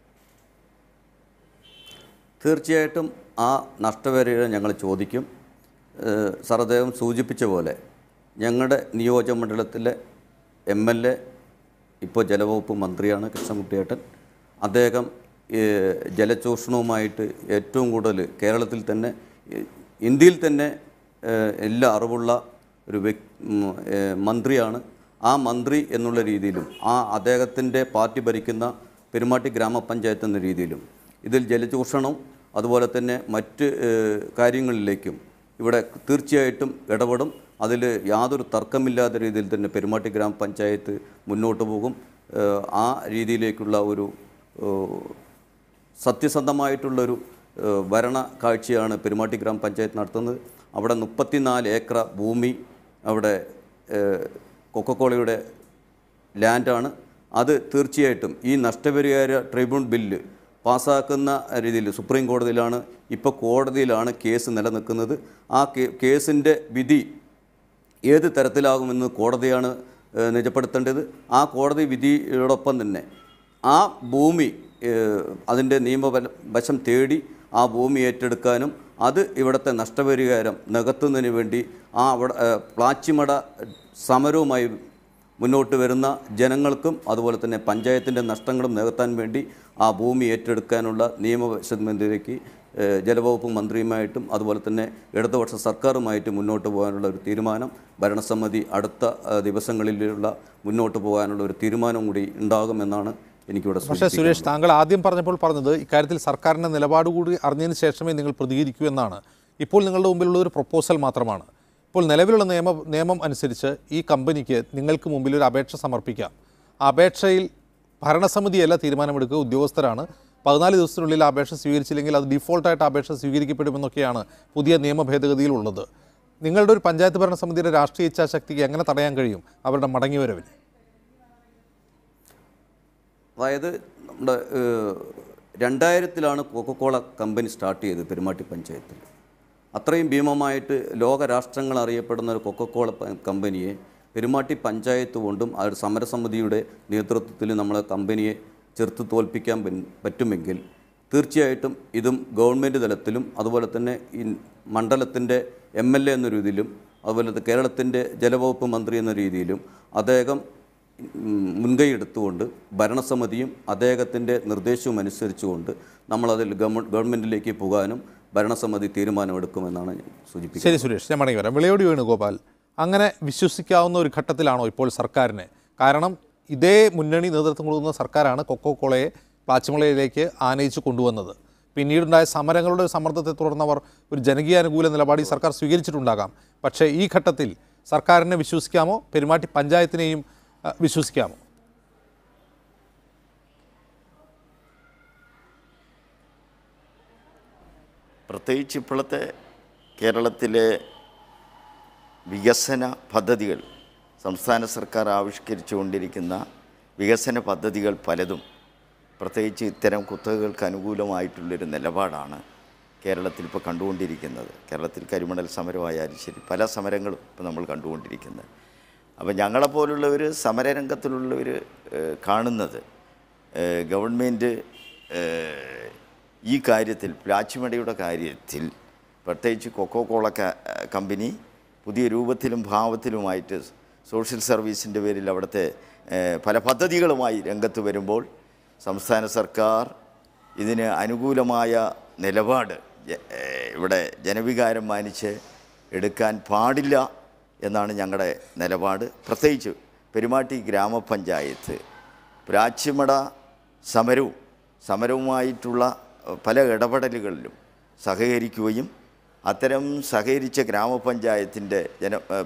തീർച്ചയായിട്ടും ആ നഷ്ടപരിഹാരം ഞങ്ങൾ ചോദിക്കും. സർ അദ്ദേഹം സൂചിപ്പിച്ച പോലെ ഞങ്ങളുടെ നിയോജകമണ്ഡലത്തിലെ MLA ഇപ്പോൾ ജലവകുപ്പ് മന്ത്രിയാണ് കൃഷ്ണൻകുട്ടിയേട്ടൻ. അദ്ദേഹം ജലചൂഷണവുമായിട്ട് ഏറ്റവും കൂടുതൽ കേരളത്തിൽ തന്നെ, ഇന്ത്യയിൽ തന്നെ എല്ലാ അറിവുള്ള ഒരു മന്ത്രിയാണ്. ആ മന്ത്രി എന്നുള്ള രീതിയിലും അദ്ദേഹത്തിൻ്റെ പാർട്ടി ഭരിക്കുന്ന പെരുമാട്ടി ഗ്രാമപഞ്ചായത്ത് എന്ന രീതിയിലും ഇതിൽ ജലചൂഷണം അതുപോലെ തന്നെ മറ്റ് കാര്യങ്ങളിലേക്കും ഇവിടെ തീർച്ചയായിട്ടും ഇടപെടും. അതിൽ യാതൊരു തർക്കമില്ലാത്ത രീതിയിൽ തന്നെ പെരുമാട്ടി ഗ്രാമപഞ്ചായത്ത് മുന്നോട്ട് പോകും. ആ രീതിയിലേക്കുള്ള ഒരു സത്യസന്ധമായിട്ടുള്ളൊരു ഭരണ കാഴ്ചയാണ് പെരുമാട്ടി ഗ്രാമപഞ്ചായത്ത് നടത്തുന്നത്. അവിടെ 34 ഏക്കർ ഭൂമി അവിടെ കൊക്കക്കോളയുടെ ലാൻഡാണ്. അത് തീർച്ചയായിട്ടും ഈ നഷ്ടപരിഹാര ട്രിബ്യൂണൽ ബില്ല് പാസ്സാക്കുന്ന രീതിയിൽ സുപ്രീം കോടതിയിലാണ്, ഇപ്പോൾ കോടതിയിലാണ് കേസ് നിലനിൽക്കുന്നത്. ആ കേസിൻ്റെ വിധി ഏത് തരത്തിലാകുമെന്ന് കോടതിയാണ് നിജപ്പെടുത്തേണ്ടത്. ആ കോടതി വിധിയോടൊപ്പം തന്നെ ആ ഭൂമി അതിൻ്റെ നിയമവശം തേടി ആ ഭൂമി ഏറ്റെടുക്കാനും അത് ഇവിടുത്തെ നഷ്ടപരിഹാരം നികത്തുന്നതിന് വേണ്ടി പ്ലാച്ചിമട സമരവുമായി മുന്നോട്ട് വരുന്ന ജനങ്ങൾക്കും അതുപോലെ തന്നെ പഞ്ചായത്തിൻ്റെ നഷ്ടങ്ങളും നികത്താൻ വേണ്ടി ആ ഭൂമി ഏറ്റെടുക്കാനുള്ള നിയമവശത്തിലേക്ക് ജലവകുപ്പ് മന്ത്രിയുമായിട്ടും അതുപോലെ തന്നെ ഇടതുപക്ഷ സർക്കാരുമായിട്ട് മുന്നോട്ട് പോകാനുള്ള ഒരു തീരുമാനം ഭരണസമിതി അടുത്ത ദിവസങ്ങളിലുള്ള മുന്നോട്ട് പോകാനുള്ള ഒരു തീരുമാനം കൂടി ഉണ്ടാകുമെന്നാണ് എനിക്കിവിടെ. പക്ഷേ സുരേഷ്, താങ്കൾ ആദ്യം പറഞ്ഞപ്പോൾ പറഞ്ഞത് ഇക്കാര്യത്തിൽ സർക്കാരിൻ്റെ നിലപാട് കൂടി അറിഞ്ഞതിന് ശേഷമേ നിങ്ങൾ പ്രതികരിക്കൂ എന്നാണ്. ഇപ്പോൾ നിങ്ങളുടെ മുമ്പിലുള്ള ഒരു പ്രപ്പോസൽ മാത്രമാണ്. ഇപ്പോൾ നിലവിലുള്ള നിയമം അനുസരിച്ച് ഈ കമ്പനിക്ക് നിങ്ങൾക്ക് മുമ്പിൽ ഒരു അപേക്ഷ സമർപ്പിക്കാം. ആ അപേക്ഷയിൽ ഭരണസമിതിയല്ല തീരുമാനമെടുക്കുക, ഉദ്യോഗസ്ഥരാണ്. 14 ദിവസത്തിനുള്ളിൽ അപേക്ഷ സ്വീകരിച്ചില്ലെങ്കിൽ അത് ഡിഫോൾട്ടായിട്ട് അപേക്ഷ സ്വീകരിക്കപ്പെടുമെന്നൊക്കെയാണ് പുതിയ നിയമ ഭേദഗതിയിലുള്ളത്. നിങ്ങളുടെ ഒരു പഞ്ചായത്ത് ഭരണസമിതിയുടെ രാഷ്ട്രീയ ഇച്ഛാശക്തിക്ക് എങ്ങനെ തടയാൻ കഴിയും അവരുടെ മടങ്ങിവരവിന്? അതായത് നമ്മുടെ 2000-ലാണ് കൊക്കക്കോള കമ്പനി സ്റ്റാർട്ട് ചെയ്തത് പെരുമാട്ടി പഞ്ചായത്തിൽ. അത്രയും ഭീമമായിട്ട് ലോകരാഷ്ട്രങ്ങൾ അറിയപ്പെടുന്ന ഒരു കൊക്കക്കോള കമ്പനിയെ പെരുമാട്ടി പഞ്ചായത്ത് കൊണ്ടും ആ ഒരു സമരസമിതിയുടെ നേതൃത്വത്തിൽ നമ്മളെ കമ്പനിയെ ചെറുത്ത് തോൽപ്പിക്കാൻ പറ്റുമെങ്കിൽ തീർച്ചയായിട്ടും ഇതും ഗവൺമെൻറ് തലത്തിലും അതുപോലെ തന്നെ ഈ മണ്ഡലത്തിൻ്റെ MLA എന്ന രീതിയിലും അതുപോലെ കേരളത്തിൻ്റെ ജലവകുപ്പ് മന്ത്രി എന്ന രീതിയിലും അദ്ദേഹം മുൻകൈ എടുത്തുകൊണ്ട് ഭരണസമിതിയും അദ്ദേഹത്തിൻ്റെ നിർദ്ദേശവും അനുസരിച്ചുകൊണ്ട് നമ്മളതിൽ ഗവൺമെൻറ്റിലേക്ക് പോകാനും ഭരണസമിതി തീരുമാനമെടുക്കുമെന്നാണ് ഞാൻ സൂചിപ്പിക്കുന്നത്. ശരി സുരേഷ്, ഞാൻ മടങ്ങി വരാം. വിളയോടി വേണുഗോപാൽ, അങ്ങനെ വിശ്വസിക്കാവുന്ന ഒരു ഘട്ടത്തിലാണോ ഇപ്പോൾ സർക്കാരിന്? കാരണം ഇതേ മുന്നണി നേതൃത്വം കൊടുക്കുന്ന സർക്കാരാണ് കൊക്കോക്കോളയെ പ്ലാച്ചിമടയിലേക്ക് ആനയിച്ച് കൊണ്ടുവന്നത്. പിന്നീടുണ്ടായ സമരങ്ങളുടെ സമ്മർദ്ദത്തെ തുടർന്ന് അവർ ഒരു ജനകീയ അനുകൂല നിലപാട് ഈ സർക്കാർ സ്വീകരിച്ചിട്ടുണ്ടാകാം. പക്ഷേ ഈ ഘട്ടത്തിൽ സർക്കാരിനെ വിശ്വസിക്കാമോ, പെരുമാട്ടി പഞ്ചായത്തിനെയും വിശ്വസിക്കാമോ? പ്രത്യേകിച്ച് ഇപ്പോഴത്തെ കേരളത്തിലെ വികസന പദ്ധതികൾ, സംസ്ഥാന സർക്കാർ ആവിഷ്കരിച്ചുകൊണ്ടിരിക്കുന്ന വികസന പദ്ധതികൾ പലതും പ്രത്യേകിച്ച് ഇത്തരം കുത്തകകൾക്ക് അനുകൂലമായിട്ടുള്ളൊരു നിലപാടാണ് കേരളത്തിൽ ഇപ്പോൾ കണ്ടുകൊണ്ടിരിക്കുന്നത്. കേരളത്തിൽ കരിമണൽ സമരമായാലും ശരി, പല സമരങ്ങളും ഇപ്പോൾ നമ്മൾ കണ്ടുകൊണ്ടിരിക്കുന്നത്. അപ്പോൾ ഞങ്ങളെപ്പോലുള്ളവർ സമരരംഗത്തിലുള്ളവർ കാണുന്നത് ഗവൺമെൻറ് ഈ കാര്യത്തിൽ പ്ലാച്ചിമടയുടെ കാര്യത്തിൽ പ്രത്യേകിച്ച് കൊക്കോക്കോള കമ്പനി പുതിയ രൂപത്തിലും ഭാവത്തിലുമായിട്ട് സോഷ്യൽ സർവീസിൻ്റെ പേരിൽ അവിടുത്തെ പല പദ്ധതികളുമായി രംഗത്ത് വരുമ്പോൾ സംസ്ഥാന സർക്കാർ ഇതിന് അനുകൂലമായ നിലപാട് ഇവിടെ ജനവികാരം മാനിച്ച് എടുക്കാൻ പാടില്ല എന്നാണ് ഞങ്ങളുടെ നിലപാട്. പ്രത്യേകിച്ച് പെരുമാട്ടി ഗ്രാമപഞ്ചായത്ത് പ്ലാച്ചിമട സമരവുമായിട്ടുള്ള പല ഇടപെടലുകളിലും സഹകരിക്കുകയും അത്തരം സഹകരിച്ച ഗ്രാമപഞ്ചായത്തിൻ്റെ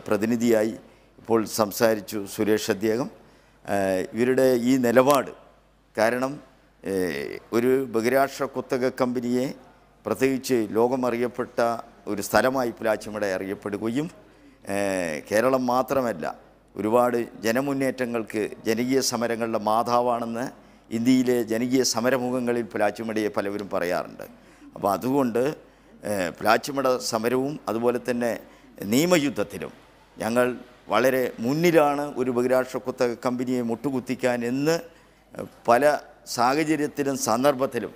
പ്രതിനിധിയായി ഇപ്പോൾ സംസാരിച്ചു സുരേഷ് അദ്ദേഹം. ഇവരുടെ ഈ നിലപാട് കാരണം ഒരു ബഹിരാഷ്ട്ര കുത്തക കമ്പനിയെ പ്രത്യേകിച്ച് ലോകമറിയപ്പെട്ട ഒരു സ്ഥലമായി പ്ലാച്ചിമട അറിയപ്പെടുകയും കേരളം മാത്രമല്ല ഒരുപാട് ജനമുന്നേറ്റങ്ങൾക്ക് ജനകീയ സമരങ്ങളുടെ മാതാവാണെന്ന് ഇന്ത്യയിലെ ജനകീയ സമരമുഖങ്ങളിൽ പ്ലാച്ചിമടയെ പലവരും പറയാറുണ്ട്. അപ്പോൾ അതുകൊണ്ട് പ്ലാച്ചിമട സമരവും അതുപോലെ തന്നെ നിയമയുദ്ധത്തിലും ഞങ്ങൾ വളരെ മുന്നിലാണ് ഒരു ബഹിരാഷ്ട്ര കുത്തക കമ്പനിയെ മുട്ടുകുത്തിക്കാൻ എന്ന് പല സാഹചര്യത്തിലും സന്ദർഭത്തിലും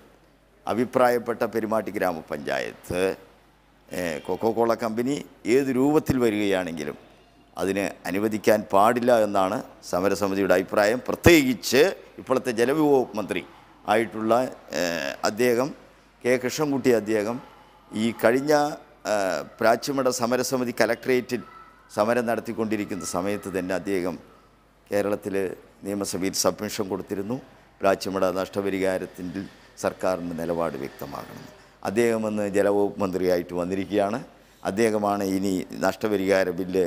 അഭിപ്രായപ്പെട്ട പെരുമാട്ടി ഗ്രാമപഞ്ചായത്ത് കൊക്കോകോള കമ്പനി ഏത് രൂപത്തിൽ വരികയാണെങ്കിലും അതിന് അനുവദിക്കാൻ പാടില്ല എന്നാണ് സമരസമിതിയുടെ അഭിപ്രായം. പ്രത്യേകിച്ച് ഇപ്പോഴത്തെ ജലവിഭവ മന്ത്രി ആയിട്ടുള്ള അദ്ദേഹം കെ കൃഷ്ണൻകുട്ടി അദ്ദേഹം ഈ കഴിഞ്ഞ പ്ലാച്ചിമട സമരസമിതി കലക്ട്രേറ്റിൽ സമരം നടത്തിക്കൊണ്ടിരിക്കുന്ന സമയത്ത് തന്നെ അദ്ദേഹം കേരളത്തിൽ നിയമസഭയിൽ സബ്മിഷൻ കൊടുത്തിരുന്നു. പ്ലാച്ചിമട നഷ്ടപരിഹാരത്തിൽ സർക്കാരിൻ്റെ നിലപാട് വ്യക്തമാകണം. അദ്ദേഹം ഇന്ന് ജലവകുപ്പ് മന്ത്രിയായിട്ട് വന്നിരിക്കുകയാണ്. അദ്ദേഹമാണ് ഇനി നഷ്ടപരിഹാര ബില്ല്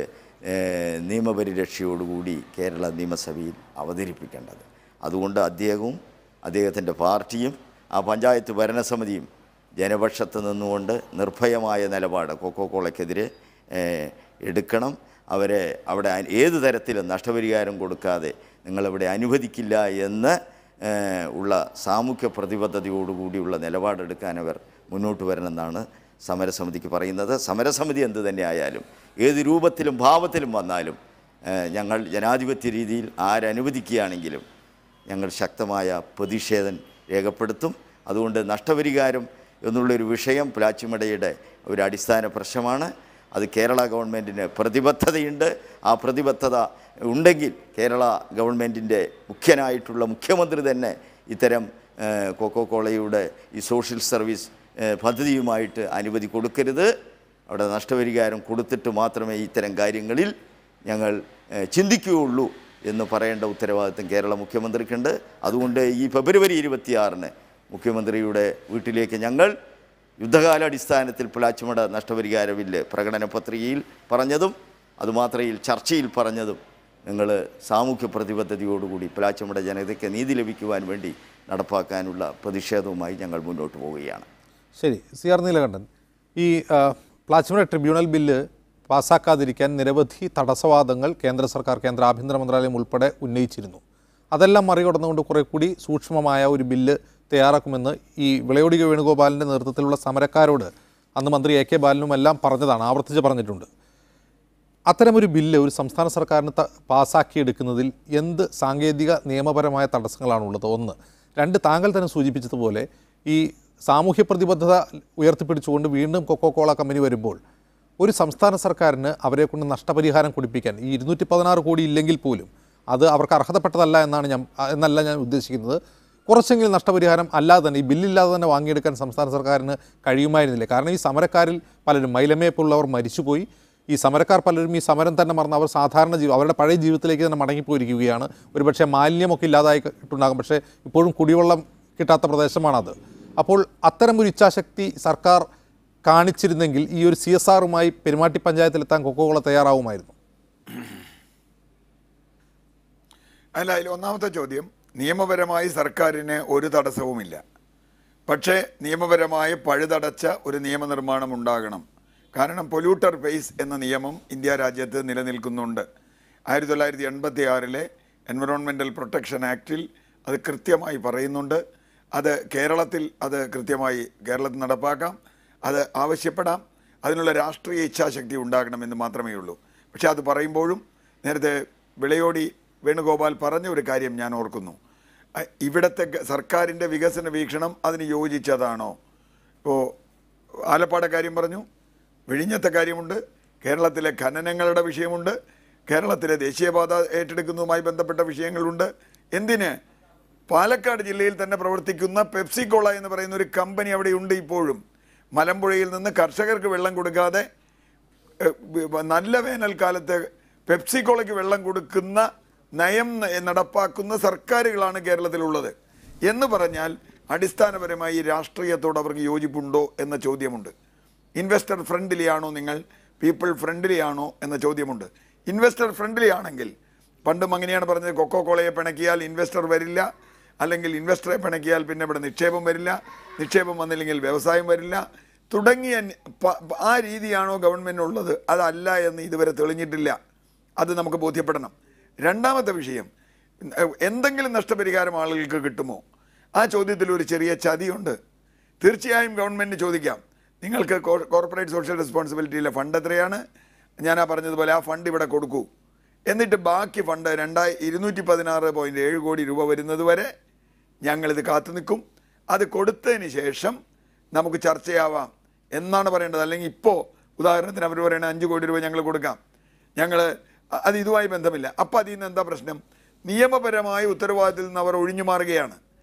നിയമപരിരക്ഷയോടുകൂടി കേരള നിയമസഭയിൽ അവതരിപ്പിക്കേണ്ടത്. അതുകൊണ്ട് അദ്ദേഹവും അദ്ദേഹത്തിൻ്റെ പാർട്ടിയും ആ പഞ്ചായത്ത് ഭരണസമിതിയും ജനപക്ഷത്ത് നിന്നുകൊണ്ട് നിർഭയമായ നിലപാട് കൊക്കോകോളയ്ക്കെതിരെ എടുക്കണം. അവരെ അവിടെ ഏത് തരത്തിലും നഷ്ടപരിഹാരം കൊടുക്കാതെ നിങ്ങളവിടെ അനുവദിക്കില്ല എന്ന് ഉള്ള സാമൂഹ്യ പ്രതിബദ്ധതയോടുകൂടിയുള്ള നിലപാടെടുക്കാൻ അവർ മുന്നോട്ട് വരണമെന്നാണ് സമരസമിതിക്ക് പറയുന്നത്. സമരസമിതി എന്ത് തന്നെ ആയാലും ഏത് രൂപത്തിലും ഭാവത്തിലും വന്നാലും ഞങ്ങൾ ജനാധിപത്യ രീതിയിൽ ആരനുവദിക്കുകയാണെങ്കിലും ഞങ്ങൾ ശക്തമായ പ്രതിഷേധം രേഖപ്പെടുത്തും. അതുകൊണ്ട് നഷ്ടപരിഹാരം എന്നുള്ളൊരു വിഷയം പ്ലാച്ചിമടയുടെ ഒരു അടിസ്ഥാന പ്രശ്നമാണ്. അത് കേരള ഗവൺമെൻറ്റിന് പ്രതിബദ്ധതയുണ്ട്. ആ പ്രതിബദ്ധത ഉണ്ടെങ്കിൽ കേരള ഗവൺമെൻറ്റിൻ്റെ മുഖ്യനായിട്ടുള്ള മുഖ്യമന്ത്രി തന്നെ ഇത്തരം കൊക്കോകോളയുടെ ഈ സോഷ്യൽ സർവീസ് പദ്ധതിയുമായിട്ട് അനുമതി കൊടുക്കരുത്. അവിടെ നഷ്ടപരിഹാരം കൊടുത്തിട്ട് മാത്രമേ ഇത്തരം കാര്യങ്ങളിൽ ഞങ്ങൾ ചിന്തിക്കുകയുള്ളൂ എന്ന് പറയേണ്ട ഉത്തരവാദിത്വം കേരള മുഖ്യമന്ത്രിക്കുണ്ട്. അതുകൊണ്ട് ഈ ഫെബ്രുവരി 26-ന് മുഖ്യമന്ത്രിയുടെ വീട്ടിലേക്ക് ഞങ്ങൾ യുദ്ധകാലാടിസ്ഥാനത്തിൽ പ്ലാച്ചിമട നഷ്ടപരിഹാര ബില്ല് പ്രകടന പത്രികയിൽ പറഞ്ഞതും അതുമാത്രയിൽ ചർച്ചയിൽ പറഞ്ഞതും നിങ്ങൾ സാമൂഹ്യ പ്രതിബദ്ധതയോടുകൂടി പ്ലാച്ചിമട ജനതയ്ക്ക് നീതി ലഭിക്കുവാൻ വേണ്ടി നടപ്പാക്കാനുള്ള പ്രതിഷേധവുമായി ഞങ്ങൾ മുന്നോട്ട് പോവുകയാണ്. ശരി, സി ആർ നീലകണ്ഠൻ, ഈ പ്ലാച്ചിമട ട്രിബ്യൂണൽ ബില്ല് പാസ്സാക്കാതിരിക്കാൻ നിരവധി തടസ്സവാദങ്ങൾ കേന്ദ്ര സർക്കാർ, കേന്ദ്ര ആഭ്യന്തര മന്ത്രാലയം ഉൾപ്പെടെ ഉന്നയിച്ചിരുന്നു. അതെല്ലാം മറികടന്നുകൊണ്ട് കുറെ കൂടി സൂക്ഷ്മമായ ഒരു ബില്ല് തയ്യാറാക്കുമെന്ന് ഈ വിളയോടി വേണുഗോപാലിൻ്റെ നേതൃത്വത്തിലുള്ള സമരക്കാരോട് അന്ന് മന്ത്രി എ കെ ബാലനുമെല്ലാം പറഞ്ഞതാണ്, ആവർത്തിച്ച് പറഞ്ഞിട്ടുണ്ട്. അത്തരമൊരു ബില്ല് ഒരു സംസ്ഥാന സർക്കാരിന് പാസ്സാക്കിയെടുക്കുന്നതിൽ എന്ത് സാങ്കേതിക നിയമപരമായ തടസ്സങ്ങളാണുള്ളത്? ഒന്ന്. രണ്ട്, താങ്കൾ തന്നെ സൂചിപ്പിച്ചതുപോലെ ഈ സാമൂഹ്യ പ്രതിബദ്ധത ഉയർത്തിപ്പിടിച്ചുകൊണ്ട് വീണ്ടും കൊക്കോകോള കമ്പനി വരുമ്പോൾ ഒരു സംസ്ഥാന സർക്കാരിന് അവരെ കൊണ്ട് നഷ്ടപരിഹാരം കൊടുപ്പിക്കാൻ ഈ 216 കോടി ഇല്ലെങ്കിൽ പോലും അത് അവർക്ക് അർഹതപ്പെട്ടതല്ല എന്നല്ല ഞാൻ ഉദ്ദേശിക്കുന്നത്. കുറച്ചെങ്കിലും നഷ്ടപരിഹാരം അല്ലാതെ തന്നെ ഈ ബില്ലില്ലാതെ തന്നെ വാങ്ങിയെടുക്കാൻ സംസ്ഥാന സർക്കാരിന് കഴിയുമായിരുന്നില്ല. കാരണം ഈ സമരക്കാരിൽ പലരും മൈലമേപ്പുള്ളവർ മരിച്ചുപോയി. ഈ സമരക്കാർ പലരും ഈ സമരം തന്നെ മറന്ന് അവർ സാധാരണ അവരുടെ പഴയ ജീവിതത്തിലേക്ക് തന്നെ മടങ്ങിപ്പോയിരിക്കുകയാണ്. ഒരുപക്ഷെ മാലിന്യമൊക്കെ ഇല്ലാതായിട്ടുണ്ടാകും, പക്ഷേ ഇപ്പോഴും കുടിവെള്ളം കിട്ടാത്ത പ്രദേശമാണത്. അപ്പോൾ അത്തരമൊരു ഇച്ഛാശക്തി സർക്കാർ കാണിച്ചിരുന്നെങ്കിൽ ഈ ഒരു CSRുമായി പെരുമാട്ടി പഞ്ചായത്തിലെത്താൻ കൊക്കോകോള തയ്യാറാവുമായിരുന്നു. അല്ല, അതിൽ ഒന്നാമത്തെ ചോദ്യം, നിയമപരമായി സർക്കാരിന് ഒരു തടസ്സവുമില്ല. പക്ഷേ നിയമപരമായി പഴുതടച്ച ഒരു നിയമനിർമ്മാണം ഉണ്ടാകണം. കാരണം പൊല്യൂട്ടർ പേയ്സ് എന്ന നിയമം ഇന്ത്യ രാജ്യത്ത് നിലനിൽക്കുന്നുണ്ട്. 1986 എൻവറോൺമെൻറ്റൽ പ്രൊട്ടക്ഷൻ ആക്റ്റിൽ അത് കൃത്യമായി പറയുന്നുണ്ട്. അത് കേരളത്തിൽ കൃത്യമായി കേരളത്തിൽ നടപ്പാക്കാം, അത് ആവശ്യപ്പെടാം. അതിനുള്ള രാഷ്ട്രീയ ഇച്ഛാശക്തി ഉണ്ടാകണമെന്ന് മാത്രമേ ഉള്ളൂ. പക്ഷേ അത് പറയുമ്പോഴും നേരത്തെ വിളയോടി വേണുഗോപാൽ പറഞ്ഞ ഒരു കാര്യം ഞാൻ ഓർക്കുന്നു. ഇവിടുത്തെ സർക്കാരിൻ്റെ വികസന വീക്ഷണം അതിന് യോജിച്ചതാണോ? ഇപ്പോൾ ആലപ്പാട് കാര്യം പറഞ്ഞു, വിഴിഞ്ഞത്തെ കാര്യമുണ്ട്, കേരളത്തിലെ ഖനനങ്ങളുടെ വിഷയമുണ്ട്, കേരളത്തിലെ ദേശീയപാത ഏറ്റെടുക്കുന്നതുമായി ബന്ധപ്പെട്ട വിഷയങ്ങളുണ്ട്. എന്തിന് പാലക്കാട് ജില്ലയിൽ തന്നെ പ്രവർത്തിക്കുന്ന പെപ്സിക്കോള എന്ന് പറയുന്ന ഒരു കമ്പനി അവിടെ ഉണ്ട്. ഇപ്പോഴും മലമ്പുഴയിൽ നിന്ന് കർഷകർക്ക് വെള്ളം കൊടുക്കാതെ നല്ല വേനൽക്കാലത്ത് പെപ്സിക്കോളയ്ക്ക് വെള്ളം കൊടുക്കുന്ന നയം നടപ്പാക്കുന്ന സർക്കാരുകളാണ് കേരളത്തിലുള്ളത്. എന്ന് പറഞ്ഞാൽ അടിസ്ഥാനപരമായി രാഷ്ട്രീയത്തോട് അവർക്ക് യോജിപ്പുണ്ടോ എന്ന ചോദ്യമുണ്ട്. ഇൻവെസ്റ്റർ ഫ്രണ്ട്ലി ആണോ നിങ്ങൾ, പീപ്പിൾ ഫ്രണ്ട്ലി ആണോ എന്ന ചോദ്യമുണ്ട്. ഇൻവെസ്റ്റർ ഫ്രണ്ട്ലി ആണെങ്കിൽ പണ്ടും അങ്ങനെയാണ് പറഞ്ഞത്, കൊക്കോകോളയെ പിണക്കിയാൽ ഇൻവെസ്റ്റർ വരില്ല, അല്ലെങ്കിൽ ഇൻവെസ്റ്ററെ പിണക്കിയാൽ പിന്നെ ഇവിടെ നിക്ഷേപം വരില്ല, നിക്ഷേപം വന്നില്ലെങ്കിൽ വ്യവസായം വരില്ല തുടങ്ങിയ ആ രീതിയാണോ ഗവൺമെൻറ്റിനുള്ളത്? അതല്ല എന്ന് ഇതുവരെ തെളിഞ്ഞിട്ടില്ല. അത് നമുക്ക് ബോധ്യപ്പെടണം. രണ്ടാമത്തെ വിഷയം, എന്തെങ്കിലും നഷ്ടപരിഹാരം ആളുകൾക്ക് കിട്ടുമോ? ആ ചോദ്യത്തിൽ ഒരു ചെറിയ ചതിയുണ്ട്. തീർച്ചയായും ഗവൺമെൻറ് ചോദിക്കാം, നിങ്ങൾക്ക് കോർപ്പറേറ്റ് സോഷ്യൽ റെസ്പോൺസിബിലിറ്റിയിലെ ഫണ്ട് എത്രയാണ്, ഞാൻ പറഞ്ഞതുപോലെ ആ ഫണ്ട് ഇവിടെ കൊടുക്കൂ, എന്നിട്ട് ബാക്കി ഫണ്ട് 216.7 കോടി രൂപ വരുന്നത് വരെ ഞങ്ങളിത് കാത്തു നിൽക്കും, അത് കൊടുത്തതിന് ശേഷം നമുക്ക് ചർച്ചയാവാം എന്നാണ് പറയേണ്ടത്. അല്ലെങ്കിൽ ഇപ്പോൾ ഉദാഹരണത്തിന് അവർ പറയുന്നത് 5 കോടി രൂപ ഞങ്ങൾ കൊടുക്കാം, അത് ഇതുമായി ബന്ധമില്ല. അപ്പോൾ അതിൽ നിന്ന് എന്താ പ്രശ്നം? നിയമപരമായ ഉത്തരവാദിത്തത്തിൽ നിന്ന് അവർ ഒഴിഞ്ഞു മാറുകയാണ്.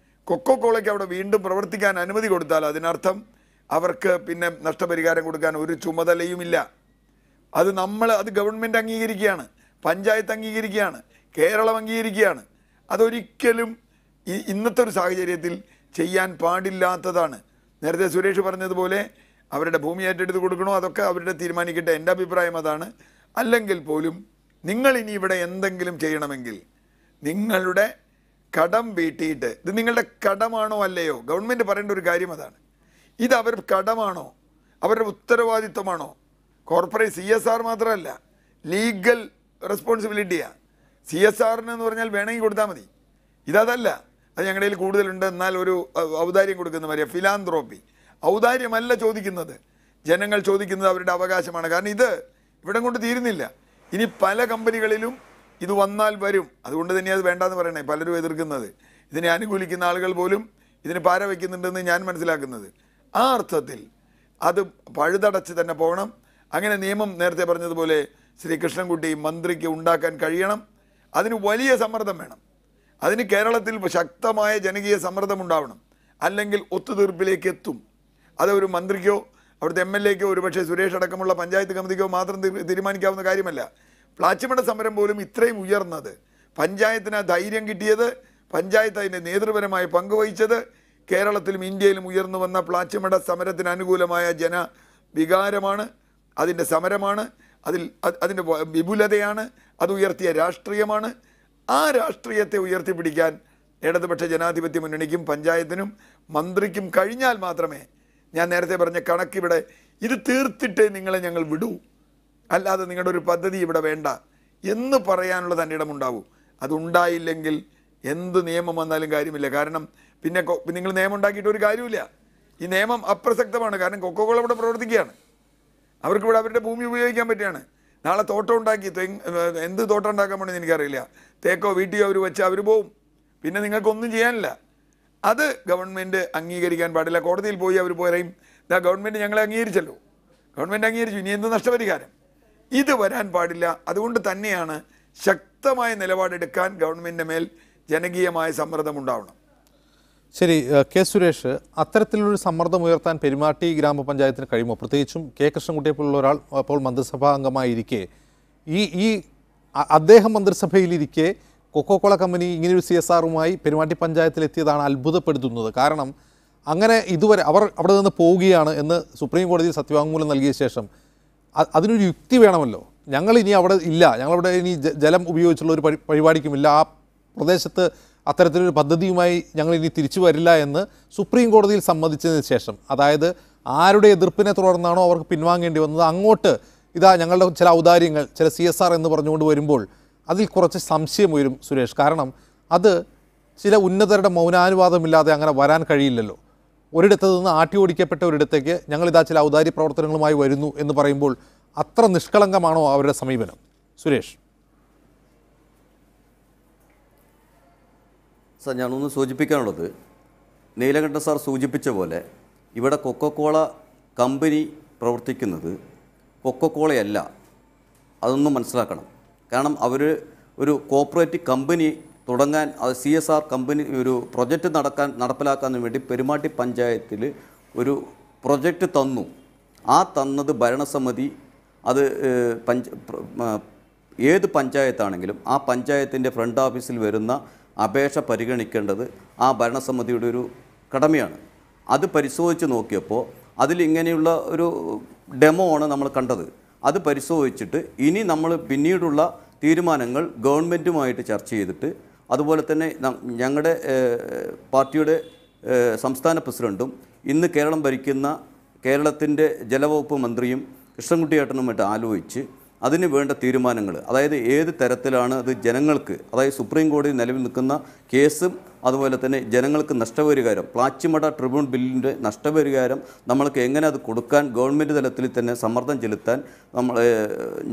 കൊക്കോകോളയ്ക്ക് അവിടെ വീണ്ടും പ്രവർത്തിക്കാൻ അനുമതി കൊടുത്താൽ അതിനർത്ഥം അവർക്ക് പിന്നെ നഷ്ടപരിഹാരം കൊടുക്കാൻ ഒരു ചുമതലയുമില്ല. അത് ഗവൺമെൻറ് അംഗീകരിക്കുകയാണ്, പഞ്ചായത്ത് അംഗീകരിക്കുകയാണ്, കേരളം അംഗീകരിക്കുകയാണ്. അതൊരിക്കലും ഇന്നത്തെ ഒരു സാഹചര്യത്തിൽ ചെയ്യാൻ പാടില്ലാത്തതാണ്. നേരത്തെ സുരേഷ് പറഞ്ഞതുപോലെ അവരുടെ ഭൂമി ഏറ്റെടുത്ത് കൊടുക്കണോ അതൊക്കെ അവരുടെ തീരുമാനിക്കട്ടെ. എൻ്റെ അഭിപ്രായം അതാണ്. അല്ലെങ്കിൽ പോലും നിങ്ങൾ ഇനി ഇവിടെ എന്തെങ്കിലും ചെയ്യണമെങ്കിൽ നിങ്ങളുടെ കടം വീട്ടിയിട്ട്, ഇത് നിങ്ങളുടെ കടമാണോ അല്ലയോ? ഗവൺമെൻറ് പറയേണ്ട ഒരു കാര്യം അതാണ്. ഇത് അവർ കടമാണോ, അവരുടെ ഉത്തരവാദിത്വമാണോ? കോർപ്പറേറ്റ് CSR മാത്രമല്ല, ലീഗൽ റെസ്പോൺസിബിലിറ്റിയാണ്. CSRന് എന്ന് പറഞ്ഞാൽ വേണമെങ്കിൽ കൊടുത്താൽ മതി. ഇതല്ല, അത് ഞങ്ങളുടെ കയ്യിൽ കൂടുതലുണ്ട് എന്നാൽ ഒരു ഔദാര്യം കൊടുക്കുന്ന മാതിരിയാണ്. ഫിലാന്ത്രോപ്പി ഔദാര്യമല്ല ചോദിക്കുന്നത്, ജനങ്ങൾ ചോദിക്കുന്നത് അവരുടെ അവകാശമാണ്. കാരണം ഇത് ഇവിടെ കൊണ്ട് തീരുന്നില്ല. ഇനി പല കമ്പനികളിലും ഇത് വന്നാൽ വരും. അതുകൊണ്ട് തന്നെ അത് വേണ്ടാന്ന് പറയണേ പലരും എതിർക്കുന്നത്. ഇതിനെ അനുകൂലിക്കുന്ന ആളുകൾ പോലും ഇതിന് പാര വയ്ക്കുന്നുണ്ടെന്ന് ഞാൻ മനസ്സിലാക്കുന്നത്. ആ അർത്ഥത്തിൽ അത് പഴുതടച്ച് തന്നെ പോകണം. അങ്ങനെ നിയമം നേരത്തെ പറഞ്ഞതുപോലെ ശ്രീ കൃഷ്ണൻകുട്ടി മന്ത്രിക്ക് ഉണ്ടാക്കാൻ കഴിയണം. അതിന് വലിയ സമ്മർദ്ദം വേണം. അതിന് കേരളത്തിൽ ശക്തമായ ജനകീയ സമ്മർദ്ദം ഉണ്ടാവണം. അല്ലെങ്കിൽ ഒത്തുതീർപ്പിലേക്ക് എത്തും. അത് ഒരു മന്ത്രിക്കോ അവിടുത്തെ MLAക്കോ ഒരുപക്ഷെ സുരേഷ് അടക്കമുള്ള പഞ്ചായത്ത് കമ്മിറ്റിക്കോ മാത്രം തീരുമാനിക്കാവുന്ന കാര്യമല്ല. പ്ലാച്ചിമട സമരം പോലും ഇത്രയും ഉയർന്നത്, പഞ്ചായത്തിന് ധൈര്യം കിട്ടിയത്, പഞ്ചായത്ത് അതിൻ്റെ നേതൃപരമായ പങ്കുവഹിച്ചത്, കേരളത്തിലും ഇന്ത്യയിലും ഉയർന്നു വന്ന പ്ലാച്ചിമട സമരത്തിന് അനുകൂലമായ ജനവികാരമാണ്, അതിൻ്റെ സമരമാണ്, അതിൻ്റെ വിപുലതയാണ്, അത് ഉയർത്തിയ രാഷ്ട്രീയമാണ്. ആ രാഷ്ട്രീയത്തെ ഉയർത്തിപ്പിടിക്കാൻ ഇടതുപക്ഷ ജനാധിപത്യ മുന്നണിക്കും പഞ്ചായത്തിനും മന്ത്രിക്കും കഴിഞ്ഞാൽ മാത്രമേ, ഞാൻ നേരത്തെ പറഞ്ഞ കണക്കിവിടെ ഇത് തീർത്തിട്ടേ നിങ്ങളെ ഞങ്ങൾ വിടൂ, അല്ലാതെ നിങ്ങളുടെ ഒരു പദ്ധതി ഇവിടെ വേണ്ട എന്ന് പറയാനുള്ള തൻ്റെ ഇടമുണ്ടാവൂ. അതുണ്ടായില്ലെങ്കിൽ എന്ത് നിയമം വന്നാലും കാര്യമില്ല. കാരണം പിന്നെ നിങ്ങൾ നിയമം ഉണ്ടാക്കിയിട്ട് ഒരു കാര്യമില്ല. ഈ നിയമം അപ്രസക്തമാണ്. കാരണം കൊക്കോകോള ഇവിടെ പ്രവർത്തിക്കുകയാണ്, അവർക്കിവിടെ അവരുടെ ഭൂമി ഉപയോഗിക്കാൻ പറ്റുകയാണ്. നാളെ തോട്ടം ഉണ്ടാക്കി എന്ത് തോട്ടം ഉണ്ടാക്കാൻ വേണമെന്ന് എനിക്കറിയില്ല, തേക്കോ വീട്ടിയോ അവർ വെച്ച് അവർ പോവും. പിന്നെ നിങ്ങൾക്കൊന്നും ചെയ്യാനില്ല. അത് ഗവൺമെൻറ് അംഗീകരിക്കാൻ പാടില്ല. കോടതിയിൽ പോയി അവർ പറയും, ഗവൺമെൻറ് ഞങ്ങളെ അംഗീകരിച്ചല്ലോ, ഗവൺമെൻറ് അംഗീകരിച്ചു, ഇനി എന്ത് നഷ്ടപരിഹാരം? ഇത് വരാൻ പാടില്ല. അതുകൊണ്ട് തന്നെയാണ് ശക്തമായ നിലപാടെടുക്കാൻ ഗവൺമെൻറ്റിൻ്റെ മേൽ ജനകീയമായ സമ്മർദ്ദം ഉണ്ടാവണം. ശരി, കെ സുരേഷ്, അത്തരത്തിലൊരു സമ്മർദ്ദം ഉയർത്താൻ പെരുമാട്ടി ഗ്രാമപഞ്ചായത്തിന് കഴിയുമോ? പ്രത്യേകിച്ചും കെ കൃഷ്ണൻകുട്ടിയെപ്പോലുള്ള ഒരാൾ അപ്പോൾ മന്ത്രിസഭാ അംഗമായിരിക്കെ, അദ്ദേഹം മന്ത്രിസഭയിലിരിക്കെ കൊക്കോകോള കമ്പനി ഇങ്ങനെയൊരു CSRുമായി പെരുമാട്ടി പഞ്ചായത്തിലെത്തിയതാണ് അത്ഭുതപ്പെടുത്തുന്നത്. കാരണം അങ്ങനെ ഇതുവരെ അവർ അവിടെ നിന്ന് പോവുകയാണ് എന്ന് സുപ്രീം കോടതിയിൽ സത്യവാങ്മൂലം നൽകിയ ശേഷം അതിനൊരു യുക്തി വേണമല്ലോ. ഞങ്ങളിനി അവിടെ ഇല്ല, ഞങ്ങളവിടെ ഇനി ജലം ഉപയോഗിച്ചുള്ള ഒരു പരിപാടിക്കുമില്ല, ആ പ്രദേശത്ത് അത്തരത്തിലൊരു പദ്ധതിയുമായി ഞങ്ങൾ ഇനി തിരിച്ചു വരില്ല എന്ന് സുപ്രീം കോടതിയിൽ സമ്മതിച്ചതിന് ശേഷം, അതായത് ആരുടെ എതിർപ്പിനെ തുടർന്നാണോ അവർക്ക് പിൻവാങ്ങേണ്ടി വന്നത്, അങ്ങോട്ട് ഇതാ ഞങ്ങളുടെ ചില ഔദാര്യങ്ങൾ, ചില CSR എന്ന് പറഞ്ഞുകൊണ്ട് വരുമ്പോൾ അതിൽ കുറച്ച് സംശയം വരും സുരേഷ്. കാരണം അത് ചില ഉന്നതരുടെ മൗനാനുവാദമില്ലാതെ അങ്ങനെ വരാൻ കഴിയില്ലല്ലോ. ഒരിടത്ത് നിന്ന് ആട്ടി ഓടിക്കപ്പെട്ട ഒരിടത്തേക്ക് ഞങ്ങളിതാ ചില ഔദാര്യ പ്രവർത്തനങ്ങളുമായി വരുന്നു എന്ന് പറയുമ്പോൾ അത്ര നിഷ്കളങ്കമാണോ അവരുടെ സമീപനം? സുരേഷ്. സാർ, ഞാനൊന്ന് സൂചിപ്പിക്കാനുള്ളത്, നീലകണ്ഠ സാർ സൂചിപ്പിച്ച പോലെ ഇവിടെ കൊക്കോകോള കമ്പനി പ്രവർത്തിക്കുന്നത് കൊക്കോകോളയല്ല. അതൊന്നും മനസ്സിലാക്കണം. കാരണം അവർ ഒരു കോപ്പറേറ്റീവ് കമ്പനി തുടങ്ങാൻ, അത് CSR കമ്പനി ഒരു പ്രൊജക്റ്റ് നടപ്പിലാക്കാൻ വേണ്ടി പെരുമാട്ടി പഞ്ചായത്തിൽ ഒരു പ്രൊജക്റ്റ് തന്നു. ആ തന്നത് ഭരണസമിതി, അത് ഏത് പഞ്ചായത്താണെങ്കിലും ആ പഞ്ചായത്തിൻ്റെ ഫ്രണ്ട് ഓഫീസിൽ വരുന്ന അപേക്ഷ പരിഗണിക്കേണ്ടത് ആ ഭരണസമിതിയുടെ ഒരു കടമയാണ്. അത് പരിശോധിച്ച് നോക്കിയപ്പോൾ അതിലിങ്ങനെയുള്ള ഒരു ഡെമോ ആണ് നമ്മൾ കണ്ടത്. അത് പരിശോധിച്ചിട്ട് ഇനി നമ്മൾ പിന്നീടുള്ള തീരുമാനങ്ങൾ ഗവൺമെൻറ്റുമായിട്ട് ചർച്ച ചെയ്തിട്ട്, അതുപോലെ തന്നെ ഞങ്ങളുടെ പാർട്ടിയുടെ സംസ്ഥാന പ്രസിഡൻറ്റും ഇന്ന് കേരളം ഭരിക്കുന്ന കേരളത്തിൻ്റെ ജലവകുപ്പ് മന്ത്രിയും കൃഷ്ണൻകുട്ടിയേട്ടനുമായിട്ട് ആലോചിച്ച് അതിന് വേണ്ട തീരുമാനങ്ങൾ, അതായത് ഏത് തരത്തിലാണ് അത് ജനങ്ങൾക്ക്, അതായത് സുപ്രീം കോടതി നിലവിൽ നിൽക്കുന്ന കേസും അതുപോലെ തന്നെ ജനങ്ങൾക്ക് നഷ്ടപരിഹാരം, പ്ലാച്ചിമട ട്രിബ്യൂണൽ ബില്ലിൻ്റെ നഷ്ടപരിഹാരം നമ്മൾക്ക് എങ്ങനെ അത് കൊടുക്കാൻ ഗവൺമെൻറ് തലത്തിൽ തന്നെ സമ്മർദ്ദം ചെലുത്താൻ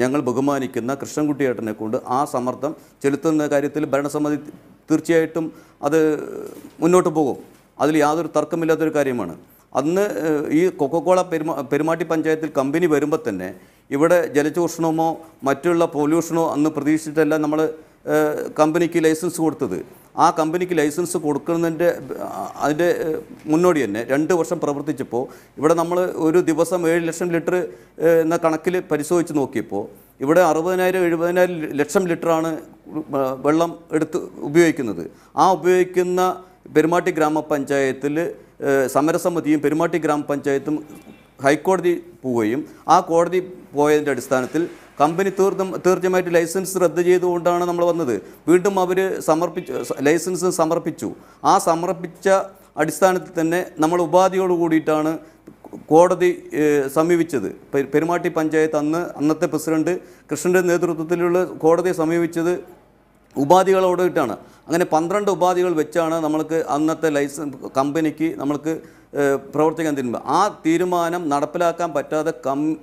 ഞങ്ങൾ ബഹുമാനിക്കുന്ന കൃഷ്ണൻകുട്ടിയേട്ടനെ കൊണ്ട് ആ സമ്മർദ്ദം ചെലുത്തുന്ന കാര്യത്തിൽ ഭരണസമിതി തീർച്ചയായിട്ടും അത് മുന്നോട്ട് പോകും. അതിൽ യാതൊരു തർക്കമില്ലാത്തൊരു കാര്യമാണ്. അന്ന് ഈ കൊക്കക്കോള പെരുമാട്ടി പഞ്ചായത്തിൽ കമ്പനി വരുമ്പോൾ തന്നെ ഇവിടെ ജലചൂഷണമോ മറ്റുള്ള പൊല്യൂഷനോ അന്ന് പ്രതീക്ഷിച്ചിട്ടല്ല നമ്മൾ കമ്പനിക്ക് ലൈസൻസ് കൊടുത്തത്. ആ കമ്പനിക്ക് ലൈസൻസ് അതിൻ്റെ മുന്നോടി തന്നെ 2 വർഷം പ്രവർത്തിച്ചപ്പോൾ ഇവിടെ നമ്മൾ ഒരു ദിവസം 7 ലക്ഷം ലിറ്റർ എന്ന കണക്കിൽ പരിശോധിച്ച് നോക്കിയപ്പോൾ ഇവിടെ 60,000-70,000 ലക്ഷം ലിറ്ററാണ് വെള്ളം എടുത്ത് ഉപയോഗിക്കുന്നത്. ആ ഉപയോഗിക്കുന്ന പെരുമാട്ടി ഗ്രാമപഞ്ചായത്തിൽ സമരസമിതിയും പെരുമാട്ടി ഗ്രാമപഞ്ചായത്തും ഹൈക്കോടതി പോവുകയും ആ കോടതി പോയതിൻ്റെ അടിസ്ഥാനത്തിൽ കമ്പനി തീർച്ചയായിട്ടും ലൈസൻസ് റദ്ദ് ചെയ്തുകൊണ്ടാണ് നമ്മൾ വന്നത്. വീണ്ടും അവർ ലൈസൻസ് സമർപ്പിച്ചു. ആ സമർപ്പിച്ച അടിസ്ഥാനത്തിൽ തന്നെ നമ്മൾ ഉപാധിയോട് കൂടിയിട്ടാണ് കോടതി സമീപിച്ചത്. പെരുമാട്ടി പഞ്ചായത്ത് അന്നത്തെ പ്രസിഡന്റ് കൃഷ്ണൻ്റെ നേതൃത്വത്തിലുള്ള കോടതിയെ സമീപിച്ചത് ഉപാധികളോടിട്ടാണ്. അങ്ങനെ 12 ഉപാധികൾ വെച്ചാണ് നമ്മൾക്ക് അന്നത്തെ കമ്പനിക്ക് നമ്മൾക്ക് പ്രവർത്തിക്കാൻ തീരുമാനം. ആ തീരുമാനം നടപ്പിലാക്കാൻ പറ്റാതെ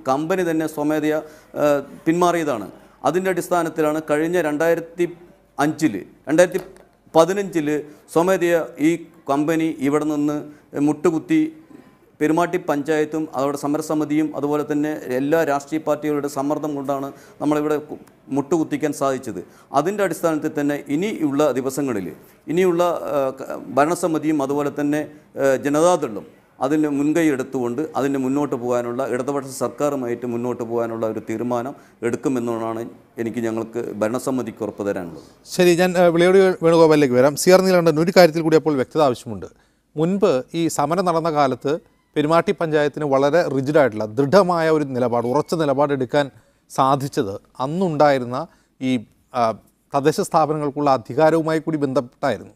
കമ്പനി തന്നെ സ്വമേധയാ പിന്മാറിയതാണ്. അതിൻ്റെ അടിസ്ഥാനത്തിലാണ് കഴിഞ്ഞ 2015 സ്വമേധയാ ഈ കമ്പനി ഇവിടെ നിന്ന് മുട്ടുകുത്തി പെരുമാട്ടി പഞ്ചായത്തും അതോടെ സമരസമിതിയും അതുപോലെ തന്നെ എല്ലാ രാഷ്ട്രീയ പാർട്ടികളുടെ സമ്മർദ്ദം കൊണ്ടാണ് നമ്മളിവിടെ മുട്ടുകുത്തിക്കാൻ സാധിച്ചത്. അതിൻ്റെ അടിസ്ഥാനത്തിൽ തന്നെ ഇനിയുള്ള ദിവസങ്ങളിൽ ഇനിയുള്ള ഭരണസമിതിയും അതുപോലെ തന്നെ ജനതാദളും അതിന് മുൻകൈ എടുത്തുകൊണ്ട് അതിന് മുന്നോട്ട് പോകാനുള്ള ഇടതുപക്ഷ സർക്കാരുമായിട്ട് മുന്നോട്ട് പോകാനുള്ള ഒരു തീരുമാനം എടുക്കുമെന്നാണ് ഞങ്ങൾക്ക് ഭരണസമിതിക്ക് ഉറപ്പ് തരാനുള്ളത്. ശരി, ഞാൻ വിളയോടി വേണുഗോപാലിലേക്ക് വരാം. CR നീലകണ്ഠൻ, ഒരു കാര്യത്തിൽ കൂടി അപ്പോൾ വ്യക്തത ആവശ്യമുണ്ട്. മുൻപ് ഈ സമരം നടന്ന കാലത്ത് പെരുമാട്ടി പഞ്ചായത്തിന് വളരെ റിജിഡായിട്ടുള്ള ദൃഢമായ ഒരു നിലപാട്, ഉറച്ച നിലപാട് എടുക്കാൻ സാധിച്ചത് അന്നുണ്ടായിരുന്ന ഈ തദ്ദേശ സ്ഥാപനങ്ങൾക്കുള്ള അധികാരവുമായി കൂടി ബന്ധപ്പെട്ടായിരുന്നു.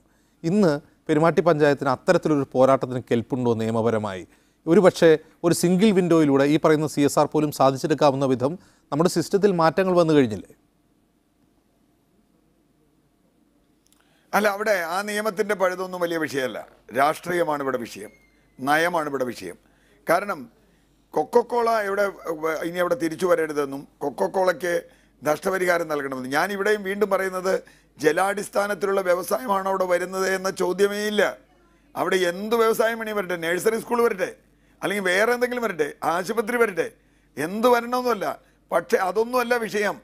ഇന്ന് പെരുമാട്ടി പഞ്ചായത്തിന് അത്തരത്തിലൊരു പോരാട്ടത്തിന് കെൽപ്പുണ്ടോ നിയമപരമായി? ഒരുപക്ഷെ ഒരു സിംഗിൾ വിൻഡോയിലൂടെ ഈ പറയുന്ന CSR പോലും സാധിച്ചെടുക്കാവുന്ന വിധം നമ്മുടെ സിസ്റ്റത്തിൽ മാറ്റങ്ങൾ വന്നു കഴിഞ്ഞില്ലേ? അല്ല, അവിടെ ആ നിയമത്തിൻ്റെ പഴുതൊന്നും വലിയ വിഷയമല്ല. രാഷ്ട്രീയമാണ് ഇവിടെ വിഷയം, നയമാണ് ഇവിടെ വിഷയം. കാരണം കൊക്കക്കോള ഇനി അവിടെ തിരിച്ചു വരരുതെന്നും കൊക്കക്കോളയ്ക്ക് നഷ്ടപരിഹാരം നൽകണമെന്നും, ഞാൻ ഇവിടെയും വീണ്ടും പറയുന്നത് ജലാടിസ്ഥാനത്തിലുള്ള വ്യവസായമാണോ അവിടെ വരുന്നത് എന്ന ചോദ്യമേ ഇല്ല. അവിടെ എന്ത് വ്യവസായം വേണമെങ്കിൽ വരട്ടെ, നഴ്സറി സ്കൂൾ വരട്ടെ, അല്ലെങ്കിൽ വേറെ എന്തെങ്കിലും വരട്ടെ, ആശുപത്രി വരട്ടെ, എന്ത് വരണമെന്നല്ല. പക്ഷെ അതൊന്നുമല്ല വിഷയം.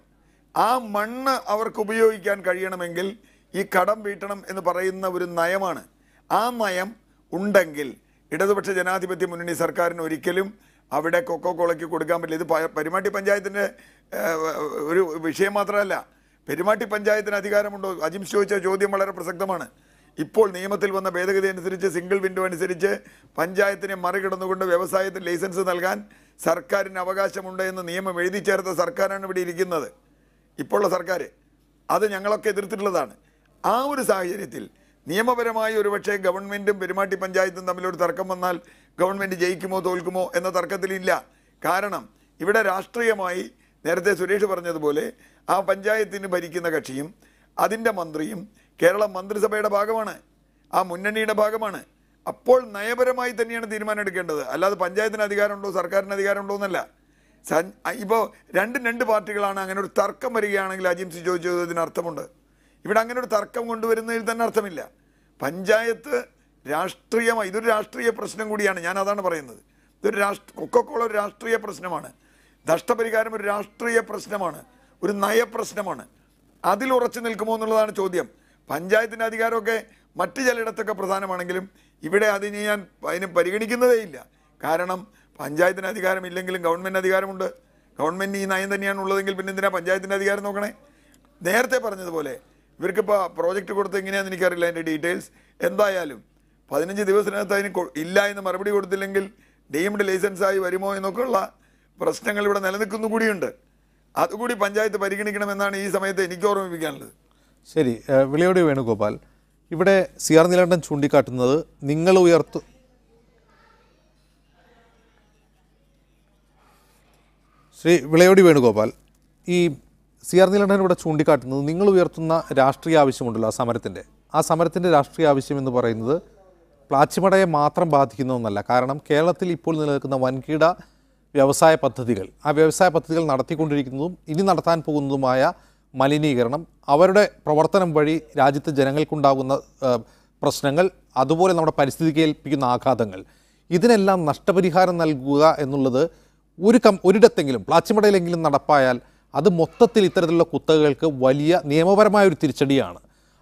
ആ മണ്ണ് അവർക്ക് ഉപയോഗിക്കാൻ കഴിയണമെങ്കിൽ ഈ കടം വീട്ടണം എന്ന് പറയുന്ന ഒരു നയമാണ്. ആ നയം ഉണ്ടെങ്കിൽ ഇടതുപക്ഷ ജനാധിപത്യ മുന്നണി സർക്കാരിന് ഒരിക്കലും അവിടെ കൊക്കക്കോളയ്ക്ക് കൊടുക്കാൻ പറ്റില്ല. ഇത് പെരുമാട്ടി പഞ്ചായത്തിൻ്റെ ഒരു വിഷയം മാത്രമല്ല. പെരുമാട്ടി പഞ്ചായത്തിന് അധികാരമുണ്ടോ? അജിംസ് ചോദിച്ച ചോദ്യം വളരെ പ്രസക്തമാണ്. ഇപ്പോൾ നിയമത്തിൽ വന്ന ഭേദഗതി അനുസരിച്ച് സിംഗിൾ വിൻഡോ അനുസരിച്ച് പഞ്ചായത്തിനെ മറികടന്നുകൊണ്ട് വ്യവസായത്തിന് ലൈസൻസ് നൽകാൻ സർക്കാരിന് അവകാശമുണ്ട് എന്ന് നിയമം എഴുതി ചേർത്ത സർക്കാരാണ് ഇവിടെ ഇരിക്കുന്നത്, ഇപ്പോഴുള്ള സർക്കാർ. അത് ഞങ്ങളൊക്കെ എതിർത്തിട്ടുള്ളതാണ്. ആ ഒരു സാഹചര്യത്തിൽ നിയമപരമായി ഒരുപക്ഷെ ഗവൺമെൻറ്റും പെരുമാട്ടി പഞ്ചായത്തും തമ്മിലൊരു തർക്കം വന്നാൽ ഗവൺമെൻറ് ജയിക്കുമോ തോൽക്കുമോ എന്ന തർക്കത്തിലില്ല. കാരണം ഇവിടെ രാഷ്ട്രീയമായി നേരത്തെ സുരേഷ് പറഞ്ഞതുപോലെ ആ പഞ്ചായത്തിന് ഭരിക്കുന്ന കക്ഷിയും അതിൻ്റെ മന്ത്രിയും കേരള മന്ത്രിസഭയുടെ ഭാഗമാണ്, ആ മുന്നണിയുടെ ഭാഗമാണ്. അപ്പോൾ നയപരമായി തന്നെയാണ് തീരുമാനം എടുക്കേണ്ടത്. അല്ലാതെ പഞ്ചായത്തിന് അധികാരമുണ്ടോ സർക്കാരിന് അധികാരമുണ്ടോ എന്നല്ല. ഇപ്പോൾ രണ്ട് പാർട്ടികളാണ്. അങ്ങനെ ഒരു തർക്കം വരികയാണെങ്കിൽ അജിംസി ചോദിച്ചത് ഇതിന് അർത്ഥമുണ്ട്. ഇവിടെ അങ്ങനെ ഒരു തർക്കം കൊണ്ടുവരുന്നതിൽ തന്നെ അർത്ഥമില്ല. പഞ്ചായത്ത് രാഷ്ട്രീയമായി, ഇതൊരു രാഷ്ട്രീയ പ്രശ്നം കൂടിയാണ്. ഞാൻ അതാണ് പറയുന്നത്. ഇതൊരു കൊക്കക്കോള ഒരു രാഷ്ട്രീയ പ്രശ്നമാണ്, നഷ്ടപരിഹാരം ഒരു രാഷ്ട്രീയ പ്രശ്നമാണ്, ഒരു നയപ്രശ്നമാണ്. അതിൽ ഉറച്ചു നിൽക്കുമോ എന്നുള്ളതാണ് ചോദ്യം. പഞ്ചായത്തിൻ്റെ അധികാരമൊക്കെ മറ്റ് ചിലയിടത്തൊക്കെ പ്രധാനമാണെങ്കിലും ഇവിടെ അതിനെ പരിഗണിക്കുന്നതേ ഇല്ല. കാരണം പഞ്ചായത്തിന് അധികാരമില്ലെങ്കിലും ഗവൺമെൻറ് അധികാരമുണ്ട്. ഗവൺമെൻറ് ഈ നയം തന്നെയാണ് ഉള്ളതെങ്കിൽ പിന്നെ എന്തിനാ പഞ്ചായത്തിൻ്റെ അധികാരം നോക്കണേ? നേരത്തെ പറഞ്ഞതുപോലെ ഇവർക്കിപ്പോൾ പ്രോജക്റ്റ് കൊടുത്ത് എങ്ങനെയാണെന്ന് എനിക്കറിയില്ല അതിൻ്റെ ഡീറ്റെയിൽസ്. എന്തായാലും 15 ദിവസത്തിനകത്ത് അതിന് ഇല്ല എന്ന് മറുപടി കൊടുത്തില്ലെങ്കിൽ ഡീംഡ് ലൈസൻസായി വരുമോ എന്നൊക്കെയുള്ള പ്രശ്നങ്ങൾ ഇവിടെ നിലനിൽക്കുന്നു കൂടിയുണ്ട്. അതുകൂടി പഞ്ചായത്ത് പരിഗണിക്കണമെന്നാണ് ഈ സമയത്ത് എനിക്ക് ഓർമ്മിപ്പിക്കാനുള്ളത്. ശരി, വിളയോടി വേണുഗോപാൽ, ഇവിടെ CR നീലകണ്ഠൻ ചൂണ്ടിക്കാട്ടുന്നത് നിങ്ങൾ ശ്രീ വിളയോടി വേണുഗോപാൽ, ഈ CR നീലകണ്ഠൻ ഇവിടെ ചൂണ്ടിക്കാട്ടുന്നത് നിങ്ങൾ ഉയർത്തുന്ന രാഷ്ട്രീയ ആവശ്യമുണ്ടല്ലോ ആ സമരത്തിൻ്റെ രാഷ്ട്രീയ ആവശ്യം എന്ന് പറയുന്നത് പ്ലാച്ചിമടയെ മാത്രം ബാധിക്കുന്ന ഒന്നല്ല. കാരണം കേരളത്തിൽ ഇപ്പോൾ നിലനിൽക്കുന്ന വൻകിട വ്യവസായ പദ്ധതികൾ, ആ വ്യവസായ പദ്ധതികൾ നടത്തിക്കൊണ്ടിരിക്കുന്നതും ഇനി നടത്താൻ പോകുന്നതുമായ മലിനീകരണം, അവരുടെ പ്രവർത്തനം വഴി രാജ്യത്തെ ജനങ്ങൾക്കുണ്ടാകുന്ന പ്രശ്നങ്ങൾ, അതുപോലെ നമ്മുടെ പരിസ്ഥിതിക്ക് ഏൽപ്പിക്കുന്ന ആഘാതങ്ങൾ, ഇതിനെല്ലാം നഷ്ടപരിഹാരം നൽകുക എന്നുള്ളത് ഒരിടത്തെങ്കിലും പ്ലാച്ചിമടയിലെങ്കിലും നടപ്പായാൽ അത് മൊത്തത്തിൽ ഇത്തരത്തിലുള്ള കുത്തകകൾക്ക് വലിയ നിയമപരമായൊരു തിരിച്ചടിയാണ്.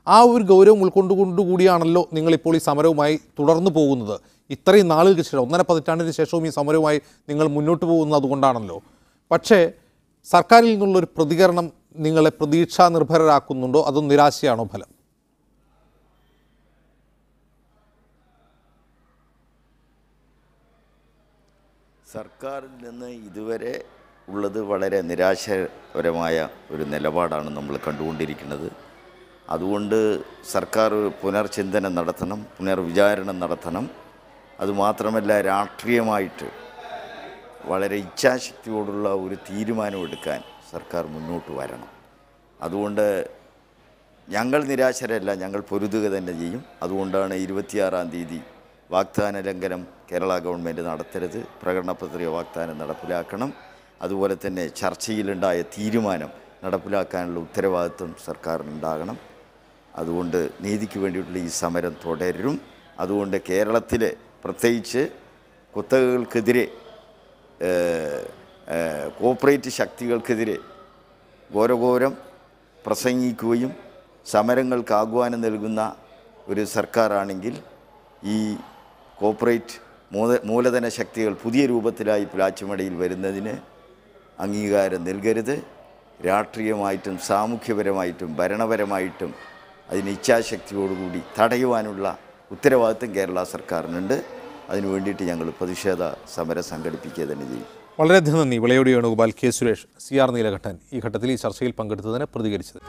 ആ ഒരു ഗൗരവം ഉൾക്കൊണ്ടുകൂടിയാണല്ലോ നിങ്ങളിപ്പോൾ ഈ സമരവുമായി തുടർന്നു പോകുന്നത്. ഇത്രയും നാളുകൾക്ക് ശേഷം 1.5 പതിറ്റാണ്ടിന് ശേഷവും ഈ സമരവുമായി നിങ്ങൾ മുന്നോട്ട് പോകുന്നത് അതുകൊണ്ടാണല്ലോ. പക്ഷേ സർക്കാരിൽ നിന്നുള്ളൊരു പ്രതികരണം നിങ്ങളെ പ്രതീക്ഷാ നിർഭരരാക്കുന്നുണ്ടോ അതോ നിരാശയാണോ ഫലം? സർക്കാരിൽ നിന്ന് ഇതുവരെ ഉള്ളത് വളരെ നിരാശപരമായ ഒരു നിലപാടാണ് നമ്മൾ കണ്ടുകൊണ്ടിരിക്കുന്നത്. അതുകൊണ്ട് സർക്കാർ പുനർചിന്തനം നടത്തണം, പുനർവിചാരണം നടത്തണം. അതുമാത്രമല്ല, രാഷ്ട്രീയമായിട്ട് വളരെ ഇച്ഛാശക്തിയോടുള്ള ഒരു തീരുമാനമെടുക്കാൻ സർക്കാർ മുന്നോട്ട് വരണം. അതുകൊണ്ട് ഞങ്ങൾ നിരാശരല്ല, ഞങ്ങൾ പൊരുതുക തന്നെ ചെയ്യും. അതുകൊണ്ടാണ് 26-ാം തീയതി വാഗ്ദാന ലംഘനം കേരള ഗവൺമെൻറ് നടത്തരുത്, പ്രകടനപത്രിക വാഗ്ദാനം നടപ്പിലാക്കണം, അതുപോലെ തന്നെ ചർച്ചയിലുണ്ടായ തീരുമാനം നടപ്പിലാക്കാനുള്ള ഉത്തരവാദിത്വം സർക്കാരിനുണ്ടാകണം. അതുകൊണ്ട് നീതിക്ക് വേണ്ടിയിട്ടുള്ള ഈ സമരം തുടരും. അതുകൊണ്ട് കേരളത്തിലെ പ്രത്യേകിച്ച് കുത്തകകൾക്കെതിരെ, കോർപ്പറേറ്റ് ശക്തികൾക്കെതിരെ ഘോരഘോരം പ്രസംഗിക്കുകയും സമരങ്ങൾക്ക് ആഹ്വാനം നൽകുന്ന ഒരു സർക്കാരാണെങ്കിൽ ഈ കോർപ്പറേറ്റ് മൂലധന ശക്തികൾ പുതിയ രൂപത്തിലായി പ്ലാച്ചിമടയിൽ വരുന്നതിന് അംഗീകാരം നൽകരുത്. രാഷ്ട്രീയമായിട്ടും സാമൂഹ്യപരമായിട്ടും ഭരണപരമായിട്ടും അതിന് ഇച്ഛാശക്തിയോടുകൂടി തടയുവാനുള്ള ഉത്തരവാദിത്വം കേരള സർക്കാരിനുണ്ട്. അതിനു വേണ്ടിയിട്ട് ഞങ്ങൾ പ്രതിഷേധ സമരം സംഘടിപ്പിക്കുക തന്നെ ചെയ്യും. വളരെയധികം നന്ദി. വിളയോടി വേണുഗോപാൽ, കെ സുരേഷ്, CR നീലകണ്ഠൻ ഈ ഘട്ടത്തിൽ ഈ ചർച്ചയിൽ പങ്കെടുത്തതിന് പ്രതികരിച്ചത്.